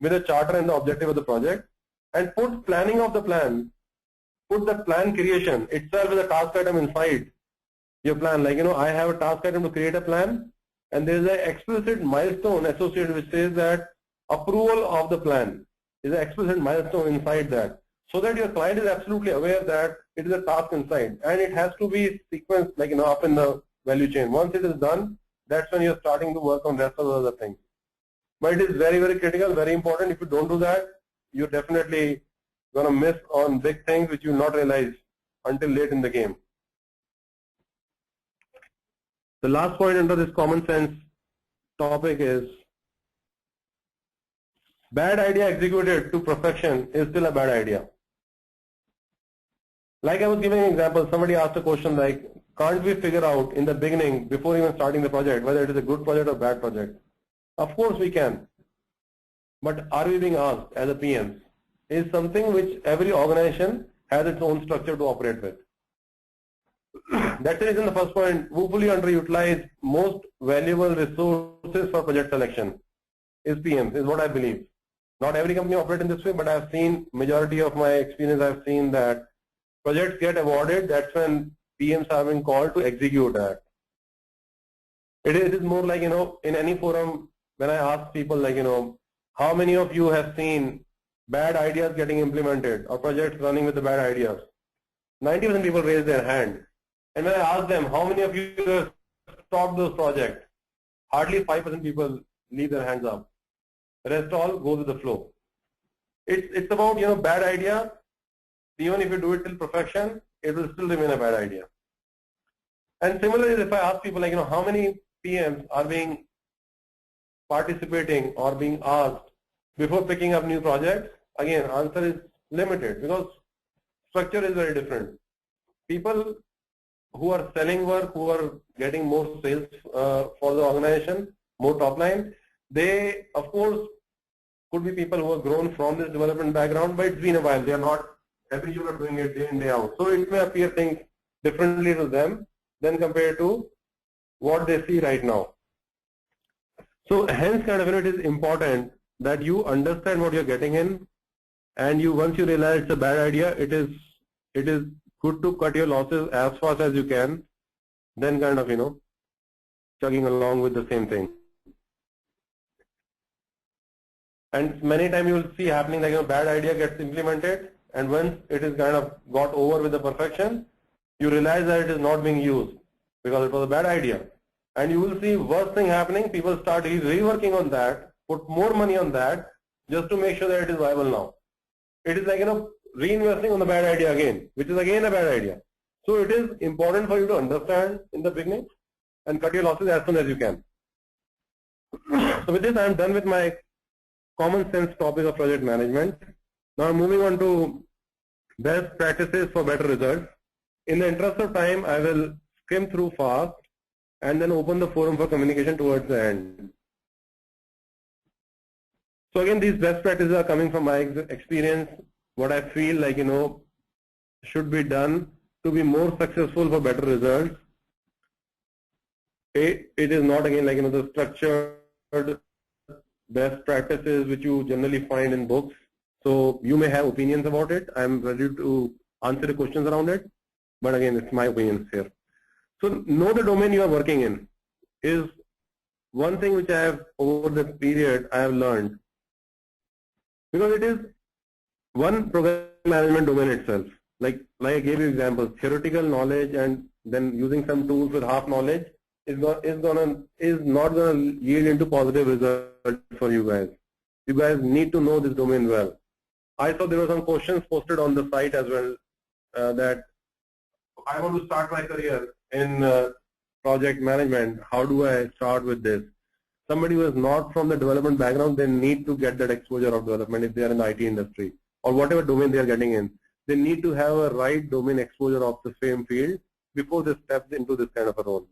with a charter and the objective of the project and put planning of the plan. Put the plan creation itself as a task item inside your plan. Like, I have a task item to create a plan and there is an explicit milestone associated which says that approval of the plan is an explicit milestone inside that so that your client is absolutely aware that it is a task inside and it has to be sequenced like, up in the value chain. Once it is done, that's when you're starting to work on the rest of the other things. But it is very, very critical, very important. If you don't do that, you're definitely going to miss on big things which you not realize until late in the game. The last point under this common sense topic is bad idea executed to perfection is still a bad idea. Like I was giving an example, somebody asked a question like, can't we figure out in the beginning before even starting the project whether it is a good project or bad project? Of course we can. But are we being asked as a PMs? Is something which every organization has its own structure to operate with. That's the reason the first point, woefully underutilized, most valuable resources for project selection is PMs, is what I believe. Not every company operates in this way, but I've seen majority of my experience, I've seen that projects get awarded, that's when PMs are being called to execute that. It is more like, in any forum, when I ask people like, how many of you have seen bad ideas getting implemented or projects running with the bad ideas? 90% people raise their hand. And when I ask them, how many of you have stopped those projects? Hardly 5% people leave their hands up. The rest all goes with the flow. It's about, bad idea. Even if you do it till perfection, it will still remain a bad idea. And similarly, if I ask people like, how many PMs are being participating or being asked before picking up new projects, again, answer is limited because structure is very different. People who are selling work, who are getting more sales for the organization, more top line, they, of course, could be people who have grown from this development background, but it's been a while. They are not habitual of doing it day in, day out. So it may appear things differently to them than compared to what they see right now. So hence it is important that you understand what you're getting in, and once you realize it's a bad idea, it is good to cut your losses as fast as you can, then chugging along with the same thing. And many times you will see happening like a bad idea gets implemented, and once it is got over with the perfection, you realize that it is not being used because it was a bad idea. And you will see worst thing happening, people start reworking on that, put more money on that just to make sure that it is viable now. It is like reinvesting on the bad idea again, which is again a bad idea. So it is important for you to understand in the beginning and cut your losses as soon as you can. So with this, I am done with my common sense topic of project management. Now moving on to best practices for better results. In the interest of time, I will skim through fast and then open the forum for communication towards the end. So again, these best practices are coming from my experience, what I feel like should be done to be more successful for better results. It is not again like the structured best practices which you generally find in books. So you may have opinions about it. I'm ready to answer the questions around it, but again, it's my opinions here. So know the domain you are working in is one thing which I have over the period I have learned, because it is one program management domain itself. Like I gave you examples, theoretical knowledge and then using some tools with half knowledge is not gonna yield into positive results for you guys. You guys need to know this domain well. I saw there were some questions posted on the site as well that I want to start my career in project management. How do I start with this? Somebody who is not from the development background, they need to get that exposure of development if they are in the IT industry or whatever domain they are getting in. They need to have a right domain exposure of the same field before they step into this kind of a role.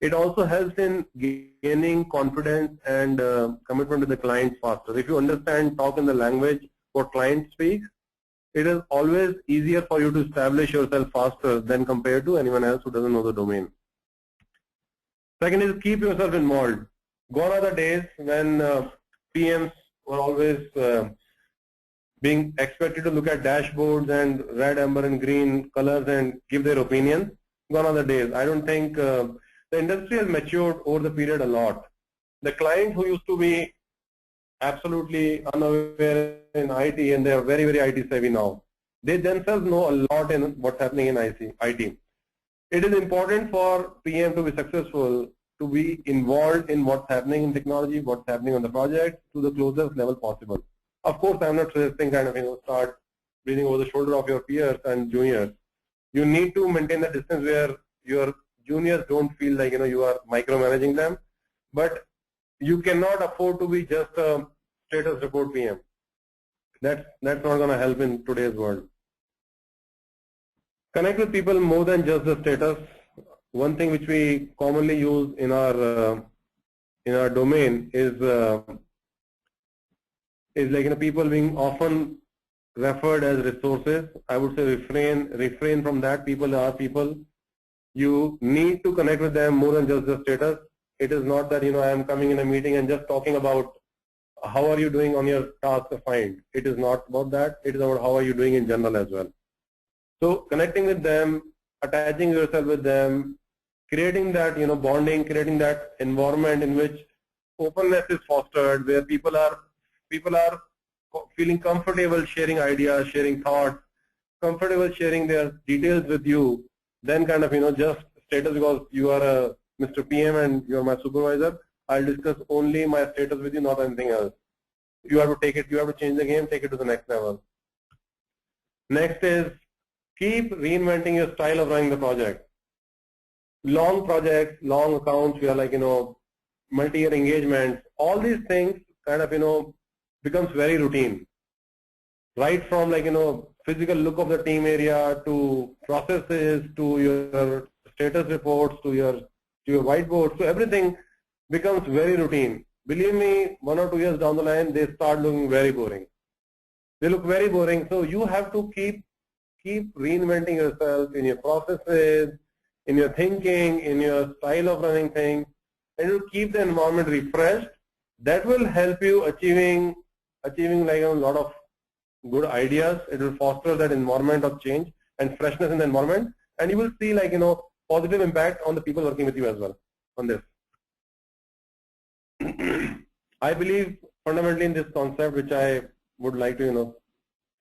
It also helps in gaining confidence and commitment to the client faster. If you understand, talk in the language what client speaks, it is always easier for you to establish yourself faster than compared to anyone else who doesn't know the domain. Second is keep yourself involved. Gone are the days when PMs were always being expected to look at dashboards and red, amber and green colors and give their opinions. Gone are the days. I don't think the industry has matured over the period a lot. The clients who used to be absolutely unaware in IT and they are very, very IT savvy now, they themselves know a lot in what's happening in IT. It is important for PM to be successful to be involved in what's happening in technology, what's happening on the project to the closest level possible. Of course, I'm not suggesting start breathing over the shoulder of your peers and juniors. You need to maintain the distance where your juniors don't feel like you are micromanaging them, but you cannot afford to be just a status report PM. That's not going to help in today's world. Connect with people more than just the status. One thing which we commonly use in our domain is like people being often referred as resources. I would say refrain from that. People are people. You need to connect with them more than just the status. It is not that I am coming in a meeting and just talking about how are you doing on your task assigned. It is not about that. It is about how are you doing in general as well. So connecting with them, attaching yourself with them, creating that bonding, creating that environment in which openness is fostered, where people are feeling comfortable sharing ideas, sharing thoughts, comfortable sharing their details with you. Then just status because you are a Mr. PM and you are my supervisor. I'll discuss only my status with you, not anything else. You have to take it. You have to change the game, take it to the next level. Next is keep reinventing your style of running the project. Long projects, long accounts, we are like multi-year engagements. All these things becomes very routine. Right from physical look of the team area to processes to your status reports to your whiteboard. So everything becomes very routine. believe me, 1 or 2 years down the line, they start looking very boring. They look very boring. So you have to keep reinventing yourself in your processes, in your thinking, in your style of running things, and you keep the environment refreshed. That will help you achieving like a lot of good ideas. It will foster that environment of change and freshness in the environment, and you will see like positive impact on the people working with you as well on this. I believe fundamentally in this concept, which I would like to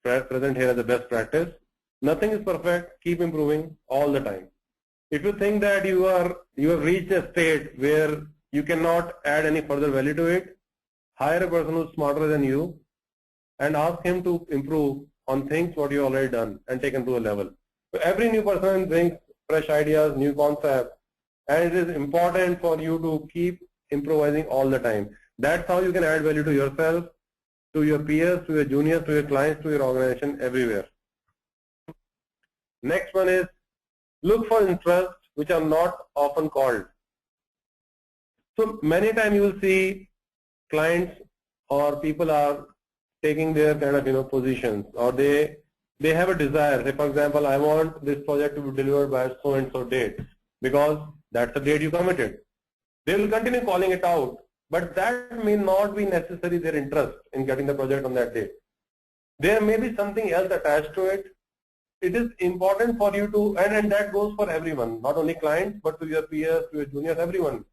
present here as a best practice. Nothing is perfect. Keep improving all the time. If you think that you have reached a state where you cannot add any further value to it, hire a person who's smarter than you and ask him to improve on things what you already done and taken to a level. So every new person brings fresh ideas, new concepts, and it is important for you to keep improvising all the time. That's how you can add value to yourself, to your peers, to your juniors, to your clients, to your organization, everywhere. Next one is look for interests which are not often called. So many times you will see clients or people are taking their kind of positions, or they have a desire. Say for example, I want this project to be delivered by so and so date because that's the date you committed. They will continue calling it out, but that may not be necessarily their interest in getting the project on that date. There may be something else attached to it. It is important for you to, and that goes for everyone, not only clients, but to your peers, to your juniors, everyone.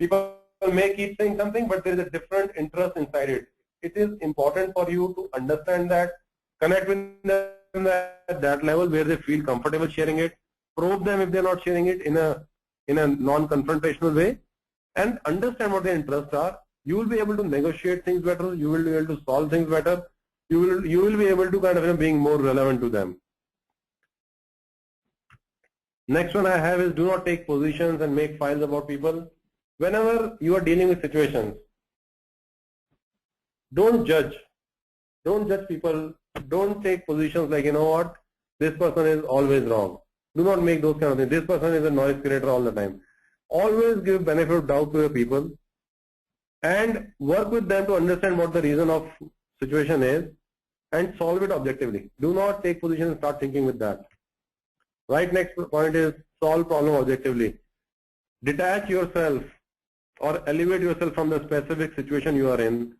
People may keep saying something, but there is a different interest inside it. It is important for you to understand that, connect with them at that level where they feel comfortable sharing it, probe them if they're not sharing it in a non-confrontational way, and understand what their interests are. You will be able to negotiate things better. You will be able to solve things better. You will be able to kind of being more relevant to them. Next one I have is do not take positions and make files about people. Whenever you are dealing with situations, don't judge. Don't judge people. Don't take positions like, what, this person is always wrong. Do not make those kind of things. This person is a noise creator all the time. Always give benefit of doubt to your people and work with them to understand what the reason of situation is and solve it objectively. Do not take position and start thinking with that. Right, next point is solve problem objectively. Detach yourself or elevate yourself from the specific situation you are in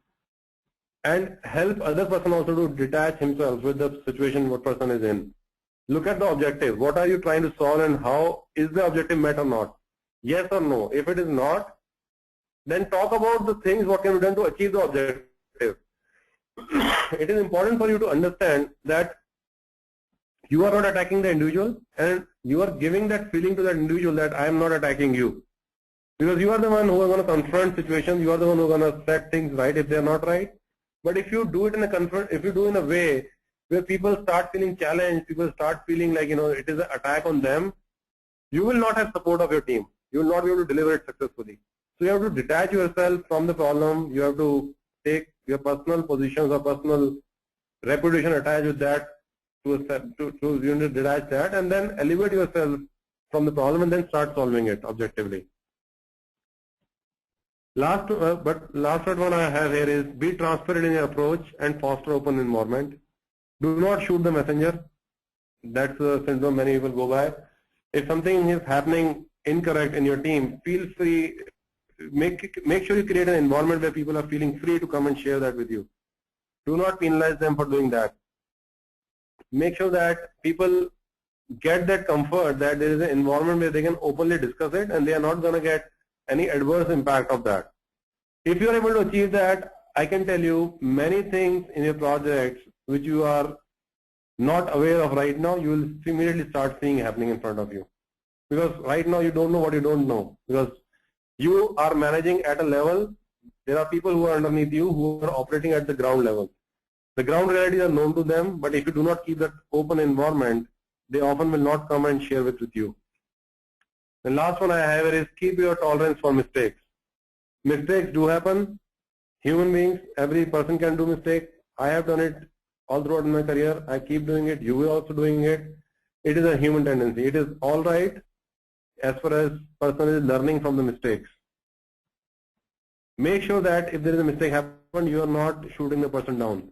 and help other person also to detach himself with the situation what person is in. Look at the objective. What are you trying to solve and how is the objective met or not? Yes or no? If it is not, then talk about the things what can be done to achieve the objective. It is important for you to understand that you are not attacking the individual and you are giving that feeling to that individual that I am not attacking you. Because you are the one who are going to confront situations, you are the one who are going to set things right if they are not right. But if you do it in a way where people start feeling challenged, people start feeling like it is an attack on them, you will not have support of your team. You will not be able to deliver it successfully. So you have to detach yourself from the problem. You have to take your personal positions or personal reputation attached with that to detach that and then elevate yourself from the problem and then start solving it objectively. Last one I have here is be transparent in your approach and foster open environment. Do not shoot the messenger. That's a syndrome many people go by. If something is happening incorrect in your team, feel free. Make sure you create an environment where people are feeling free to come and share that with you. Do not penalize them for doing that. Make sure that people get that comfort that there is an environment where they can openly discuss it and they are not going to get any adverse impact of that. If you are able to achieve that, I can tell you many things in your projects which you are not aware of right now, you will immediately start seeing happening in front of you. Because right now you don't know what you don't know. Because you are managing at a level, there are people who are underneath you who are operating at the ground level. The ground realities are known to them, but if you do not keep that open environment, they often will not come and share it with you. The last one I have is keep your tolerance for mistakes. Mistakes do happen. Human beings, every person can do mistakes. I have done it all throughout my career. I keep doing it. You will also doing it. It is a human tendency. It is all right as far as person is learning from the mistakes. make sure that if there is a mistake happened, you are not shooting the person down.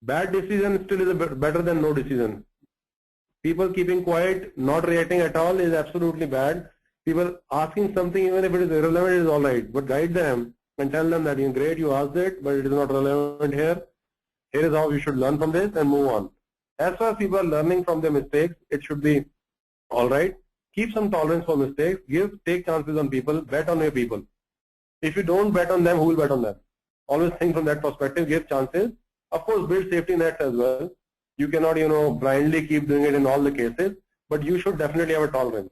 Bad decision still is better than no decision. People keeping quiet, not reacting at all is absolutely bad. People asking something, even if it is irrelevant, is all right. But guide them and tell them that, great, you asked it, but it is not relevant here. Here is how you should learn from this and move on. As far as people are learning from their mistakes, it should be all right. Keep some tolerance for mistakes. Take chances on people. Bet on your people. If you don't bet on them, who will bet on them? Always think from that perspective. Give chances. Of course, build safety nets as well. You cannot, blindly keep doing it in all the cases, but you should definitely have a tolerance.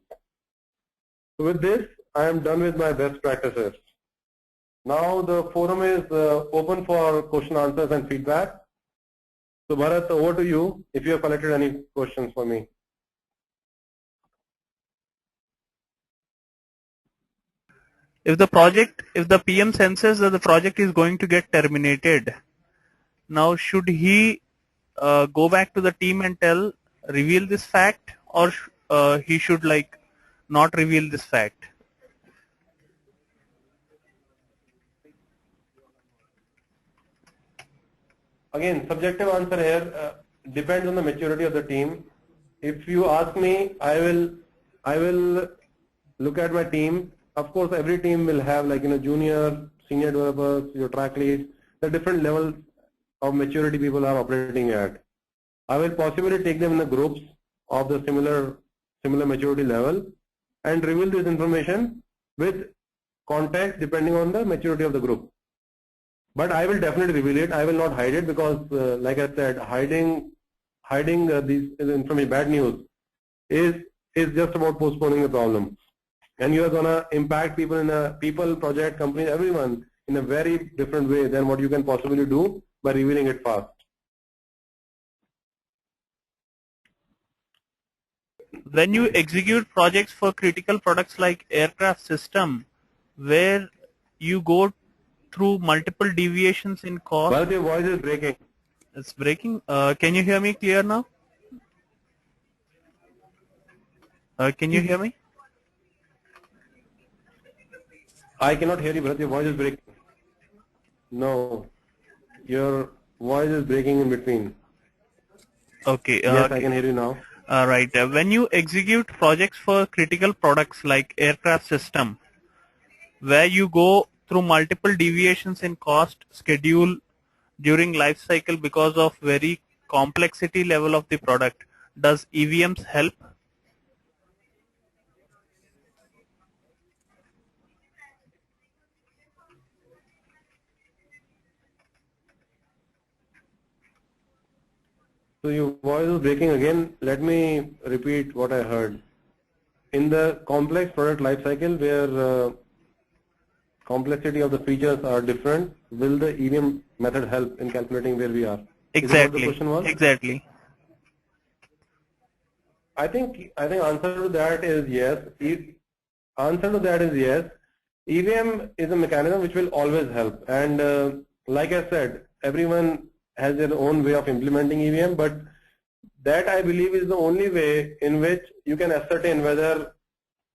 So with this, I am done with my best practices. Now the forum is open for question answers and feedback. So Bharat, over to you if you have collected any questions for me. If the PM senses that the project is going to get terminated, now should he go back to the team and reveal this fact, or he should not reveal this fact? Again, subjective answer here depends on the maturity of the team. If you ask me, I will look at my team. Of course, every team will have junior, senior developers, your track leads, the different levels of maturity people are operating at. I will possibly take them in the groups of the similar maturity level and reveal this information with context depending on the maturity of the group. But I will definitely reveal it. I will not hide it because, like I said, hiding these information, bad news, is just about postponing the problem. And you are gonna impact people project, company, everyone in a very different way than what you can possibly do by revealing it fast. When you execute projects for critical products like aircraft system, where you go through multiple deviations in cost. But your voice is breaking. It's breaking. Can you hear me clear now? Can you hear me? I cannot hear you, but your voice is breaking. No, your voice is breaking in between. Okay. Yes, I can hear you now. Right. When you execute projects for critical products like aircraft system, where you go through multiple deviations in cost, schedule during life cycle because of very complexity level of the product, does EVMs help? So your voice is breaking again. Let me repeat what I heard. In the complex product life cycle where complexity of the features are different, will the EVM method help in calculating where we are? Exactly. Is that what the question was? Exactly. I think answer to that is yes. Answer to that is yes. EVM is a mechanism which will always help, and like I said, everyone has their own way of implementing EVM, but that I believe is the only way in which you can ascertain whether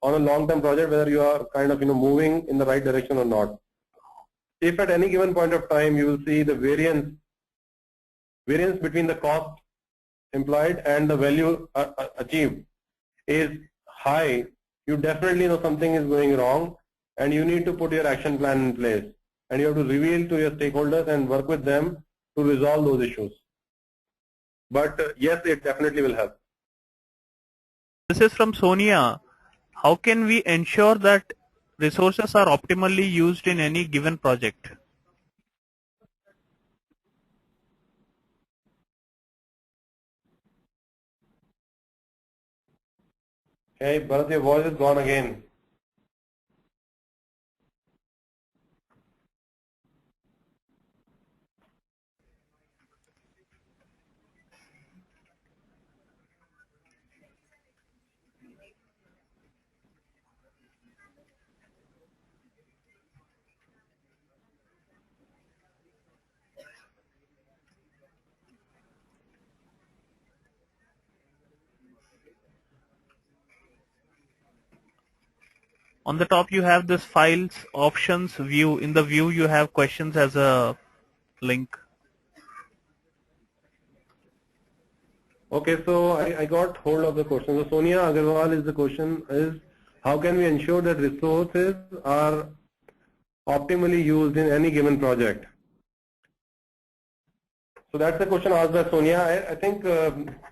on a long-term project whether you are kind of moving in the right direction or not. If at any given point of time you will see the variance between the cost implied and the value achieved is high, you definitely know something is going wrong and you need to put your action plan in place, and you have to reveal to your stakeholders and work with them to resolve those issues. But yes, it definitely will help. This is from Sonia. How can we ensure that resources are optimally used in any given project? Hey, Bharat, your voice is gone again. On the top you have this files, options, view. In the view you have questions as a link. Okay, so I got hold of the question. So Sonia Agarwal is the question is, how can we ensure that resources are optimally used in any given project? So that's the question asked by Sonia. I think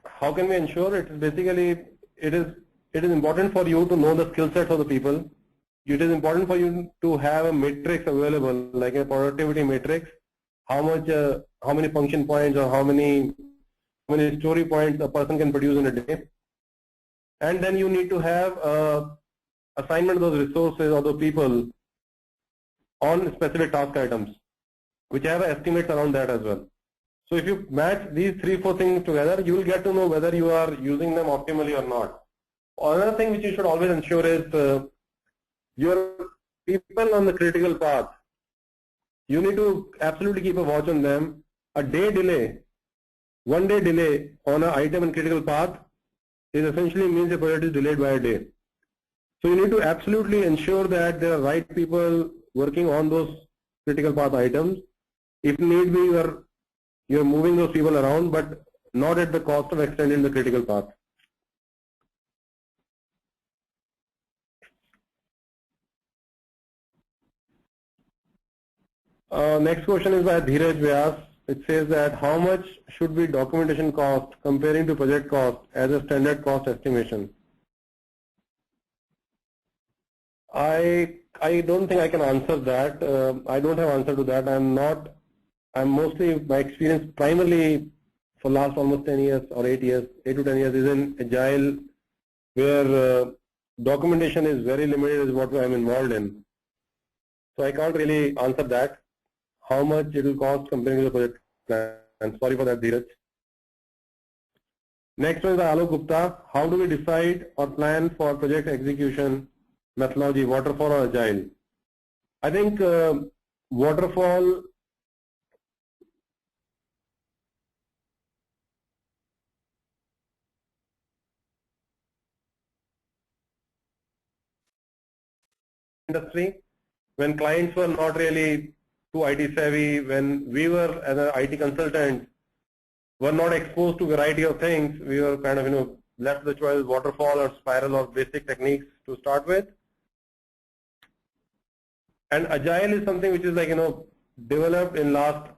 how can we ensure it? Basically, it is important for you to know the skill sets of the people. It is important for you to have a matrix available, like a productivity matrix. How many function points or how many story points a person can produce in a day. And then you need to have assignment of those resources or those people on specific task items, which have estimates around that as well. So if you match these 3-4 things together, you will get to know whether you are using them optimally or not. Another thing which you should always ensure is your people on the critical path. You need to absolutely keep a watch on them. A day delay, 1 day delay on an item in critical path is essentially means the project is delayed by a day. So you need to absolutely ensure that there are right people working on those critical path items. If need be, you're moving those people around, but not at the cost of extending the critical path. Next question is by Dheeraj Vyas. It says that how much should be documentation cost comparing to project cost as a standard cost estimation? I don't think I can answer that. I don't have answer to that. I'm mostly, my experience primarily for last almost 10 years or 8 to 10 years is in Agile, where documentation is very limited is what I'm involved in. So I can't really answer that, how much it will cost comparing to the project plan. I'm sorry for that, Dheeraj. Next one is Alok Gupta. How do we decide or plan for project execution methodology, waterfall or agile? I think waterfall industry, when clients were not really too IT savvy, when we were as an IT consultant were not exposed to variety of things, we were kind of left the choice waterfall or spiral or basic techniques to start with. And agile is something which is like developed in last,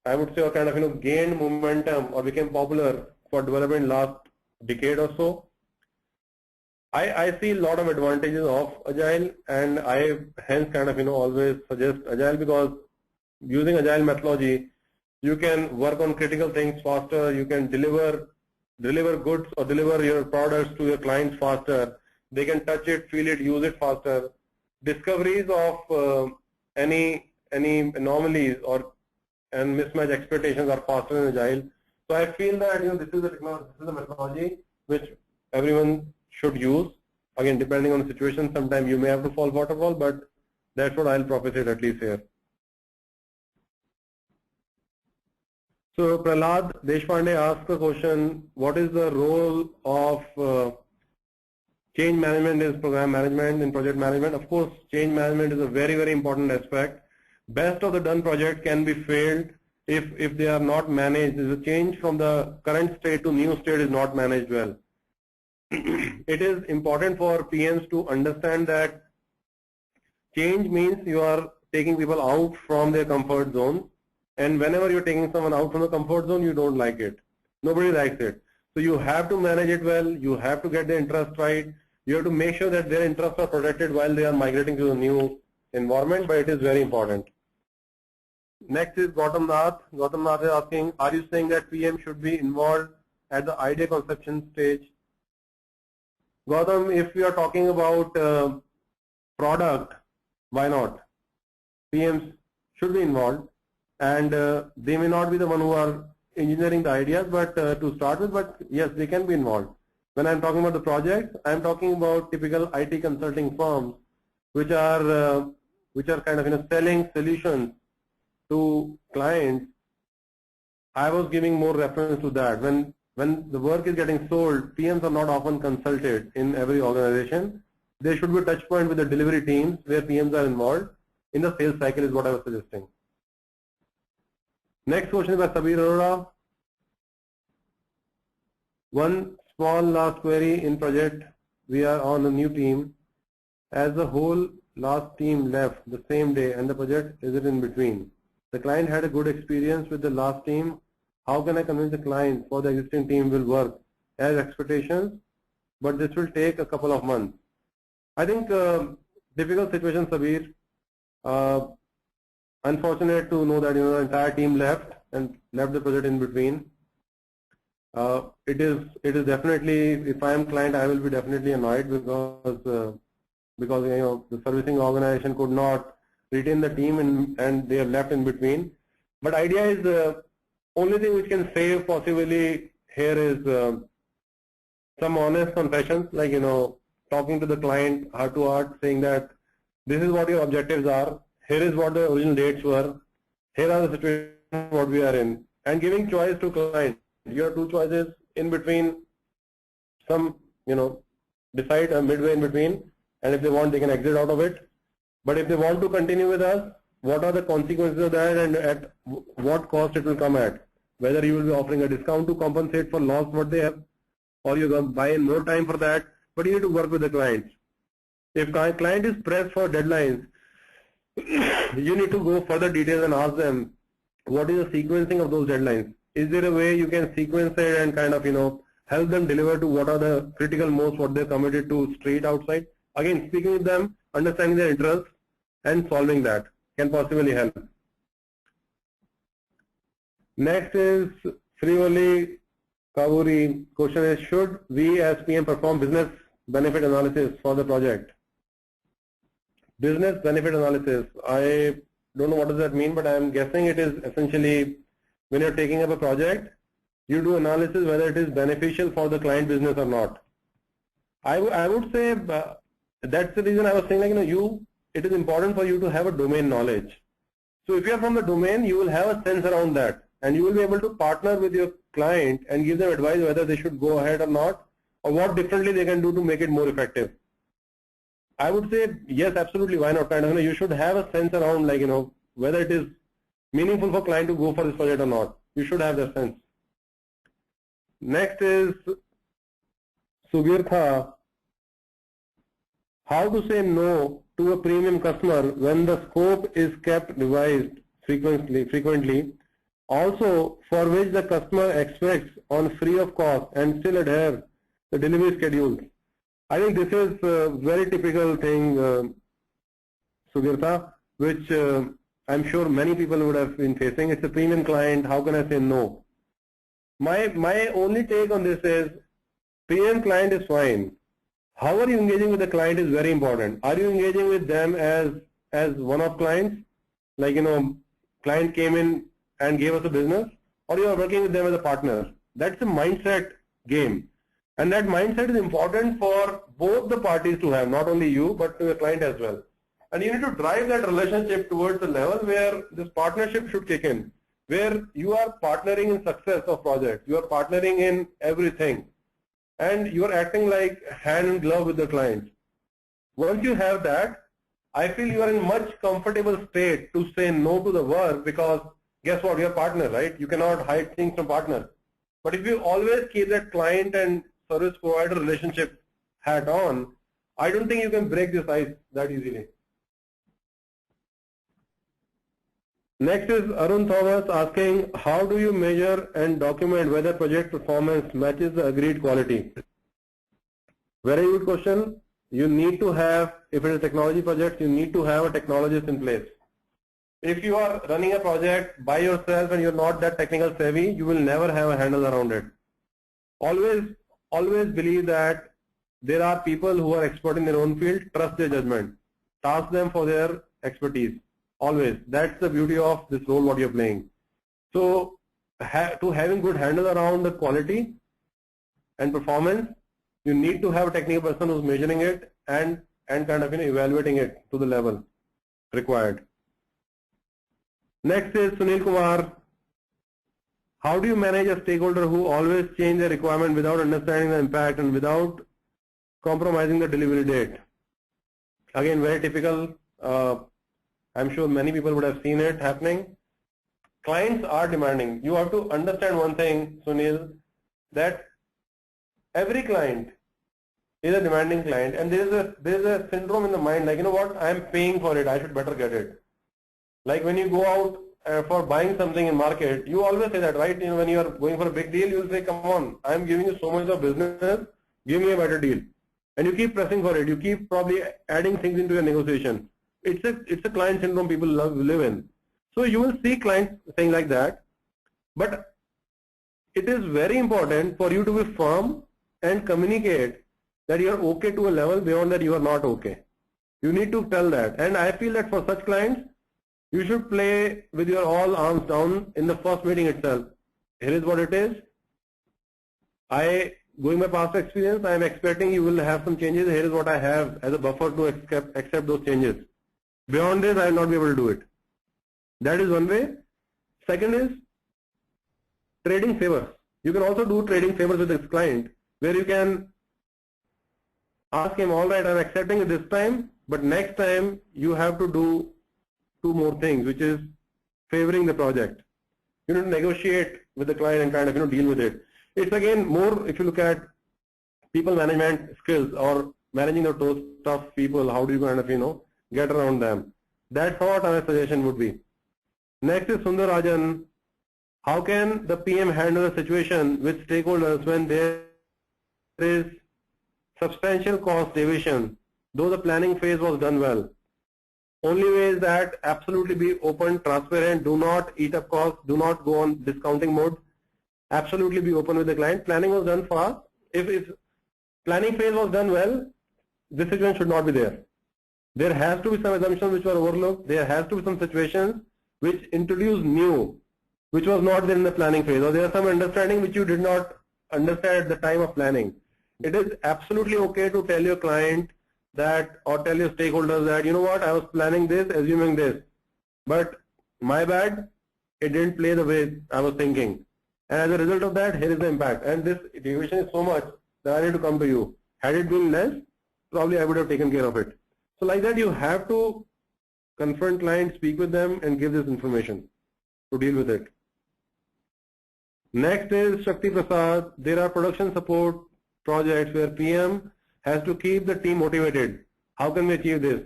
I would say, or kind of gained momentum or became popular for development last decade or so. I see a lot of advantages of agile, and I hence kind of always suggest agile, because using agile methodology you can work on critical things faster, you can deliver goods or deliver your products to your clients faster, they can touch it, feel it, use it faster. Discoveries of any anomalies and mismatch expectations are faster in agile. So I feel that this is a methodology which everyone should use. Again, depending on the situation, sometimes you may have to follow waterfall, but that's what I'll propose at least here. So Prahlad Deshpande asks a question: what is the role of change management is program management and project management? Of course, change management is a very, very important aspect. Best of the done project can be failed if they are not managed. If the change from the current state to new state is not managed well. It is important for PMs to understand that change means you are taking people out from their comfort zone, and whenever you're taking someone out from the comfort zone, you don't like it. Nobody likes it. So you have to manage it well, you have to get the interest right, you have to make sure that their interests are protected while they are migrating to the new environment, but it is very important. Next is Gautam Nath. Gautam Nath is asking, are you saying that PM should be involved at the idea conception stage? Gautam, if we are talking about product, why not? PMs should be involved, and they may not be the one who are engineering the ideas, but to start with, but yes, they can be involved. When I'm talking about the projects, I'm talking about typical IT consulting firms, which are kind of selling solutions to clients. I was giving more reference to that. When the work is getting sold, PMs are not often consulted in every organization. there should be a touch point with the delivery teams where PMs are involved in the sales cycle is what I was suggesting. Next question is by Sabir Arora. One small last query in project. We are on a new team. As the whole last team left the same day and the project is it in between. The client had a good experience with the last team. How can I convince the client for the existing team will work as expectations, but this will take a couple of months? I think difficult situation, Sabir. Unfortunate to know that the entire team left the project in between. It is definitely, if I am client, I will be definitely annoyed because the servicing organization could not retain the team and they are left in between. But idea is the only thing which can save possibly here is some honest confessions, like talking to the client heart to heart, saying that this is what your objectives are, here is what the original dates were, here are the situations what we are in, and giving choice to client. You have two choices in between, some decide midway in between, and if they want they can exit out of it. But if they want to continue with us, what are the consequences of that and at what cost it will come at? Whether you will be offering a discount to compensate for loss what they have, or you're going to buy in more time for that, but you need to work with the clients. If client is pressed for deadlines, you need to go further details and ask them, what is the sequencing of those deadlines? Is there a way you can sequence it and kind of, help them deliver to what are the critical most, what they're committed to straight outside? Again, speaking with them, understanding their interests and solving that can possibly help. Next is Srivali Kavuri. Question is, should we as PM perform business benefit analysis for the project? Business benefit analysis, I don't know what does that mean, but I am guessing it is essentially when you're taking up a project, you do analysis whether it is beneficial for the client business or not. I would say that's the reason I was saying, it is important for you to have a domain knowledge. So if you are from the domain, you will have a sense around that, and you will be able to partner with your client and give them advice whether they should go ahead or not, or what differently they can do to make it more effective. I would say yes, absolutely. Why not? You should have a sense around whether it is meaningful for client to go for this project or not. You should have that sense. Next is Sugirtha. How to say no to a premium customer when the scope is kept revised frequently, also for which the customer expects on free of cost and still adhere the delivery schedule. I think this is a very typical thing, Sugirtha, which I'm sure many people would have been facing. It's a premium client. How can I say no? My only take on this is premium client is fine. How are you engaging with the client is very important. Are you engaging with them as one-off clients? Client came in and gave us a business, or you are working with them as a partner? That's a mindset game. And that mindset is important for both the parties to have, not only you, but to the client as well. And you need to drive that relationship towards a level where this partnership should kick in, where you are partnering in success of projects, you are partnering in everything, and you are acting like hand in glove with the client. Once you have that, I feel you are in much comfortable state to say no to the work, because guess what, you are partner, right? You cannot hide things from partner. But if you always keep that client and service provider relationship hat on, I don't think you can break this ice that easily. Next is Arun Thomas asking, how do you measure and document whether project performance matches the agreed quality? Very good question. You need to have, if it is a technology project, you need to have a technologist in place. If you are running a project by yourself and you're not that technical savvy, you will never have a handle around it. Always believe that there are people who are expert in their own field. Trust their judgment. Task them for their expertise. Always. That's the beauty of this role what you're playing. So to having good handle around the quality and performance, you need to have a technical person who's measuring it and kind of evaluating it to the level required. Next is Sunil Kumar. How do you manage a stakeholder who always change their requirement without understanding the impact and without compromising the delivery date? Again, very typical. I'm sure many people would have seen it happening. Clients are demanding. You have to understand one thing, Sunil, that every client is a demanding client, and there is a syndrome in the mind, like, you know what, I'm paying for it, I should better get it. Like when you go out for buying something in market, you always say that, right? You know, when you are going for a big deal, you'll say, come on, I'm giving you so much of business, give me a better deal. And you keep pressing for it. You keep probably adding things into your negotiation. It's a client syndrome people live in. So you will see clients saying like that. But it is very important for you to be firm and communicate that you are okay to a level, beyond that you are not okay. You need to tell that. And I feel that for such clients, you should play with your all arms down in the first meeting itself. Here is what it is. Going by past experience, I am expecting you will have some changes. Here is what I have as a buffer to accept those changes. Beyond this, I will not be able to do it. That is one way. Second is trading favors. You can also do trading favors with this client, where you can ask him, all right, I'm accepting it this time, but next time you have to do 2 more things, which is favoring the project. You need to negotiate with the client and kind of, deal with it. It's again more, if you look at people management skills or managing the tough people, how do you kind of, get around them. That's what my suggestion would be. Next is Sundar Rajan. How can the PM handle a situation with stakeholders when there is substantial cost deviation, though the planning phase was done well? Only way is that absolutely be open, transparent, do not eat up costs, do not go on discounting mode. Absolutely be open with the client. Planning was done fast. If planning phase was done well, this situation should not be there. There has to be some assumptions which were overlooked. There has to be some situations which introduce new, which was not there in the planning phase, or there are some understanding which you did not understand at the time of planning. It is absolutely okay to tell your client that, or tell your stakeholders that, you know what, I was planning this, assuming this, but my bad, it didn't play the way I was thinking. And as a result of that, here is the impact. And this deviation is so much that I need to come to you. Had it been less, probably I would have taken care of it. So like that, you have to confront clients, speak with them, and give this information to deal with it. Next is Shakti Prasad. There are production support projects where PM has to keep the team motivated. How can we achieve this?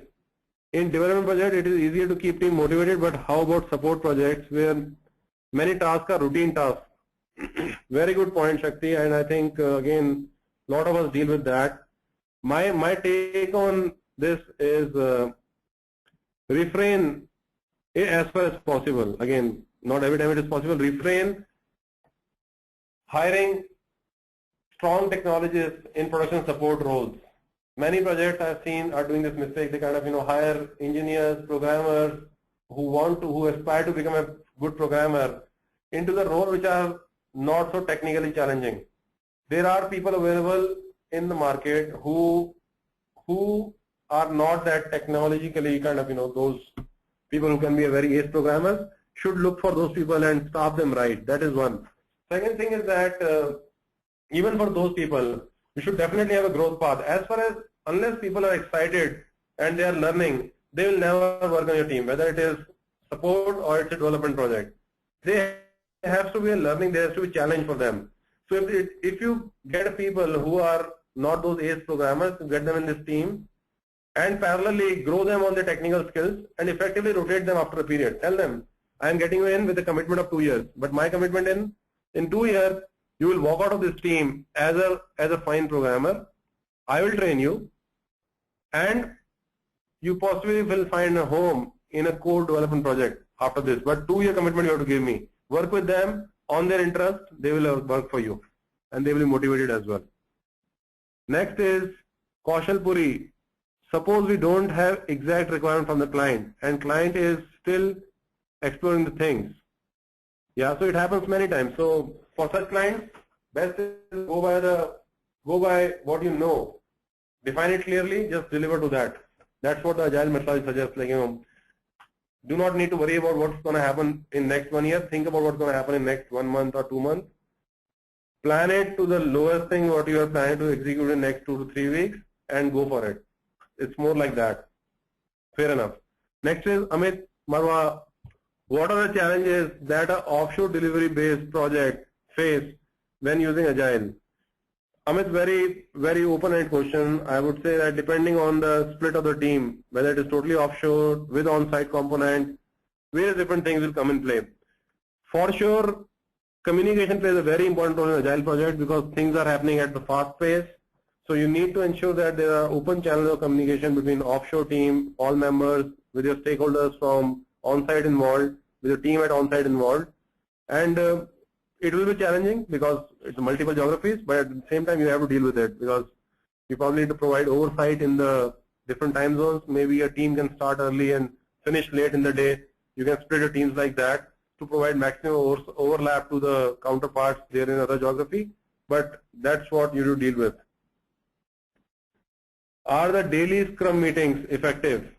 In development project, it is easier to keep team motivated, but how about support projects where many tasks are routine tasks? Very good point, Shakti, and I think again, a lot of us deal with that. My take on this is refrain as far as possible. Again, not every time it is possible. Refrain hiring strong technologists in production support roles. Many projects I've seen are doing this mistake. They kind of hire engineers, programmers who aspire to become a good programmer into the role which are not so technically challenging. There are people available in the market who are not that technologically those people who can be a very ace programmers. Should look for those people and staff them right. That is one. Second thing is that even for those people, you should definitely have a growth path. As far as, unless people are excited and they are learning, they will never work on your team, whether it is support or it's a development project. There has to be a learning, there has to be a challenge for them. So if you get people who are not those ace programmers, get them in this team and parallelly grow them on their technical skills and effectively rotate them after a period. Tell them, I am getting you in with a commitment of 2 years, but my commitment in 2 years, you will walk out of this team as a fine programmer. I will train you, and you possibly will find a home in a core development project after this. But 2-year commitment you have to give me. Work with them on their interest. They will work for you, and they will be motivated as well. Next is Kaushal Puri. Suppose we don't have exact requirement from the client, and client is still exploring the things. Yeah, so it happens many times. So for such clients, best is go by what you know. Define it clearly, just deliver to that. That's what the agile method suggests. Like, do not need to worry about what's going to happen in next 1 year. Think about what's going to happen in next 1 month or 2 months. Plan it to the lowest thing what you are planning to execute in next 2 to 3 weeks and go for it. It's more like that. Fair enough. Next is Amit Marwa. What are the challenges that an offshore delivery-based project face when using Agile? Amit, very open-ended question. I would say that depending on the split of the team, whether it is totally offshore with on-site component, various different things will come in play. For sure, communication plays a very important role in Agile project because things are happening at the fast pace. So you need to ensure that there are open channels of communication between offshore team, all members, with your stakeholders from on-site involved, with your team at on-site involved. And it will be challenging because it's multiple geographies, but at the same time you have to deal with it because you probably need to provide oversight in the different time zones. Maybe a team can start early and finish late in the day. You can split your teams like that to provide maximum overlap to the counterparts there in other geography, but that's what you do deal with. Are the daily Scrum meetings effective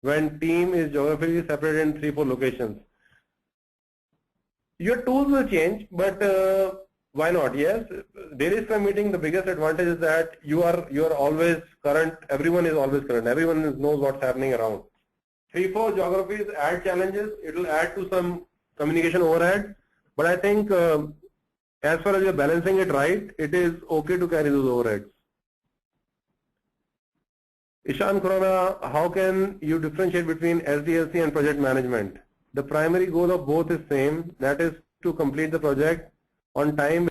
when team is geographically separated in 3-4 locations? Your tools will change, but why not? Yes, daily Scrum meeting, the biggest advantage is that you are always current. Everyone is always current. Everyone knows what's happening around. 3-4 geographies add challenges. It will add to some communication overhead, but I think as far as you're balancing it right, it is okay to carry those overheads. Ishan Khurana, how can you differentiate between SDLC and project management? The primary goal of both is same, that is to complete the project on time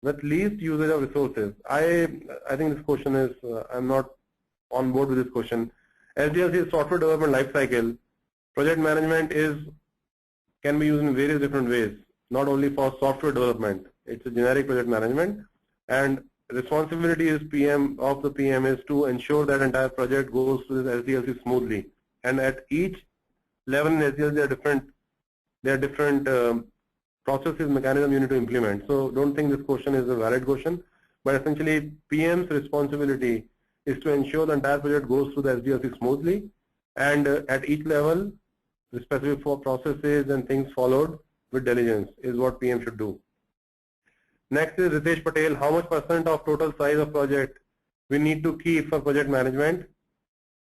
with least usage of resources. I think this question is, I'm not on board with this question. SDLC is software development lifecycle. Project management can be used in various different ways, not only for software development. It's a generic project management, and responsibility is of the PM is to ensure that entire project goes through this SDLC smoothly. And at each level in SDLC, there are different processes, mechanisms you need to implement. So don't think this question is a valid question, but essentially PM's responsibility is to ensure the entire project goes through the SDLC smoothly, and at each level, the specific for processes and things followed with diligence is what PM should do. Next is Ritesh Patel. How much % of total size of project we need to keep for project management?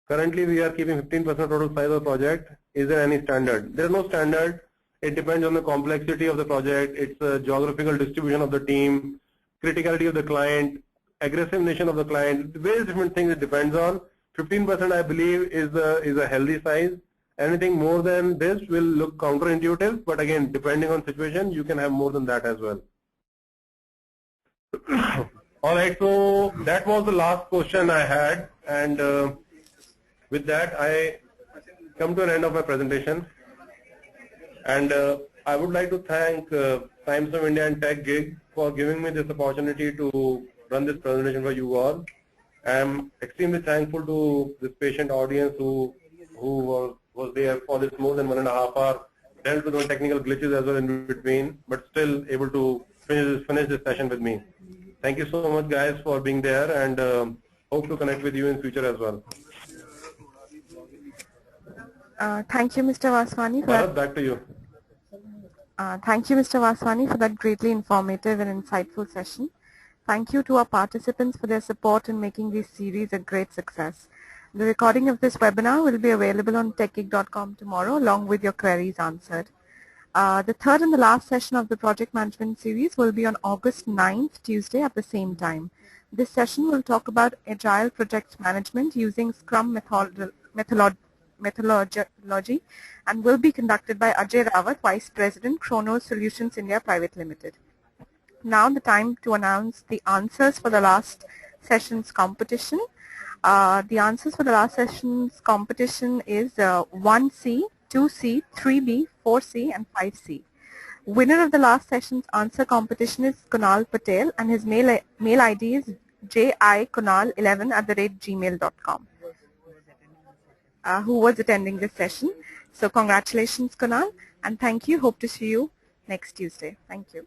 Currently, we are keeping 15% total size of project. Is there any standard? There is no standard. It depends on the complexity of the project. It's a geographical distribution of the team, criticality of the client, aggressive nature of the client. Various different things it depends on. 15% I believe is a healthy size. Anything more than this will look counterintuitive, but again, depending on situation, you can have more than that as well. All right, so that was the last question I had, and with that I come to an end of my presentation, and I would like to thank Times of India and Tech Gig for giving me this opportunity to run this presentation for you all. I am extremely thankful to this patient audience who was there for this more than 1.5 hours, dealt with the technical glitches as well in between, but still able to finish this session with me. Thank you so much guys for being there, and hope to connect with you in future as well. Thank you, Mr. Vaswani. Bharat, back to you. Thank you, Mr. Vaswani, for that greatly informative and insightful session. Thank you to our participants for their support in making this series a great success. The recording of this webinar will be available on techgeek.com tomorrow along with your queries answered. The third and the last session of the project management series will be on August 9th, Tuesday at the same time. This session will talk about agile project management using Scrum methodology and will be conducted by Ajay Rawat, Vice President, Chronos Solutions India Private Limited. Now the time to announce the answers for the last session's competition. The answers for the last session's competition is 1C, 2C, 3B, 4C and 5C. Winner of the last session's answer competition is Kunal Patel, and his mail ID is jikunal11@gmail.com, who was attending this session. So congratulations Kunal, and thank you. Hope to see you next Tuesday. Thank you.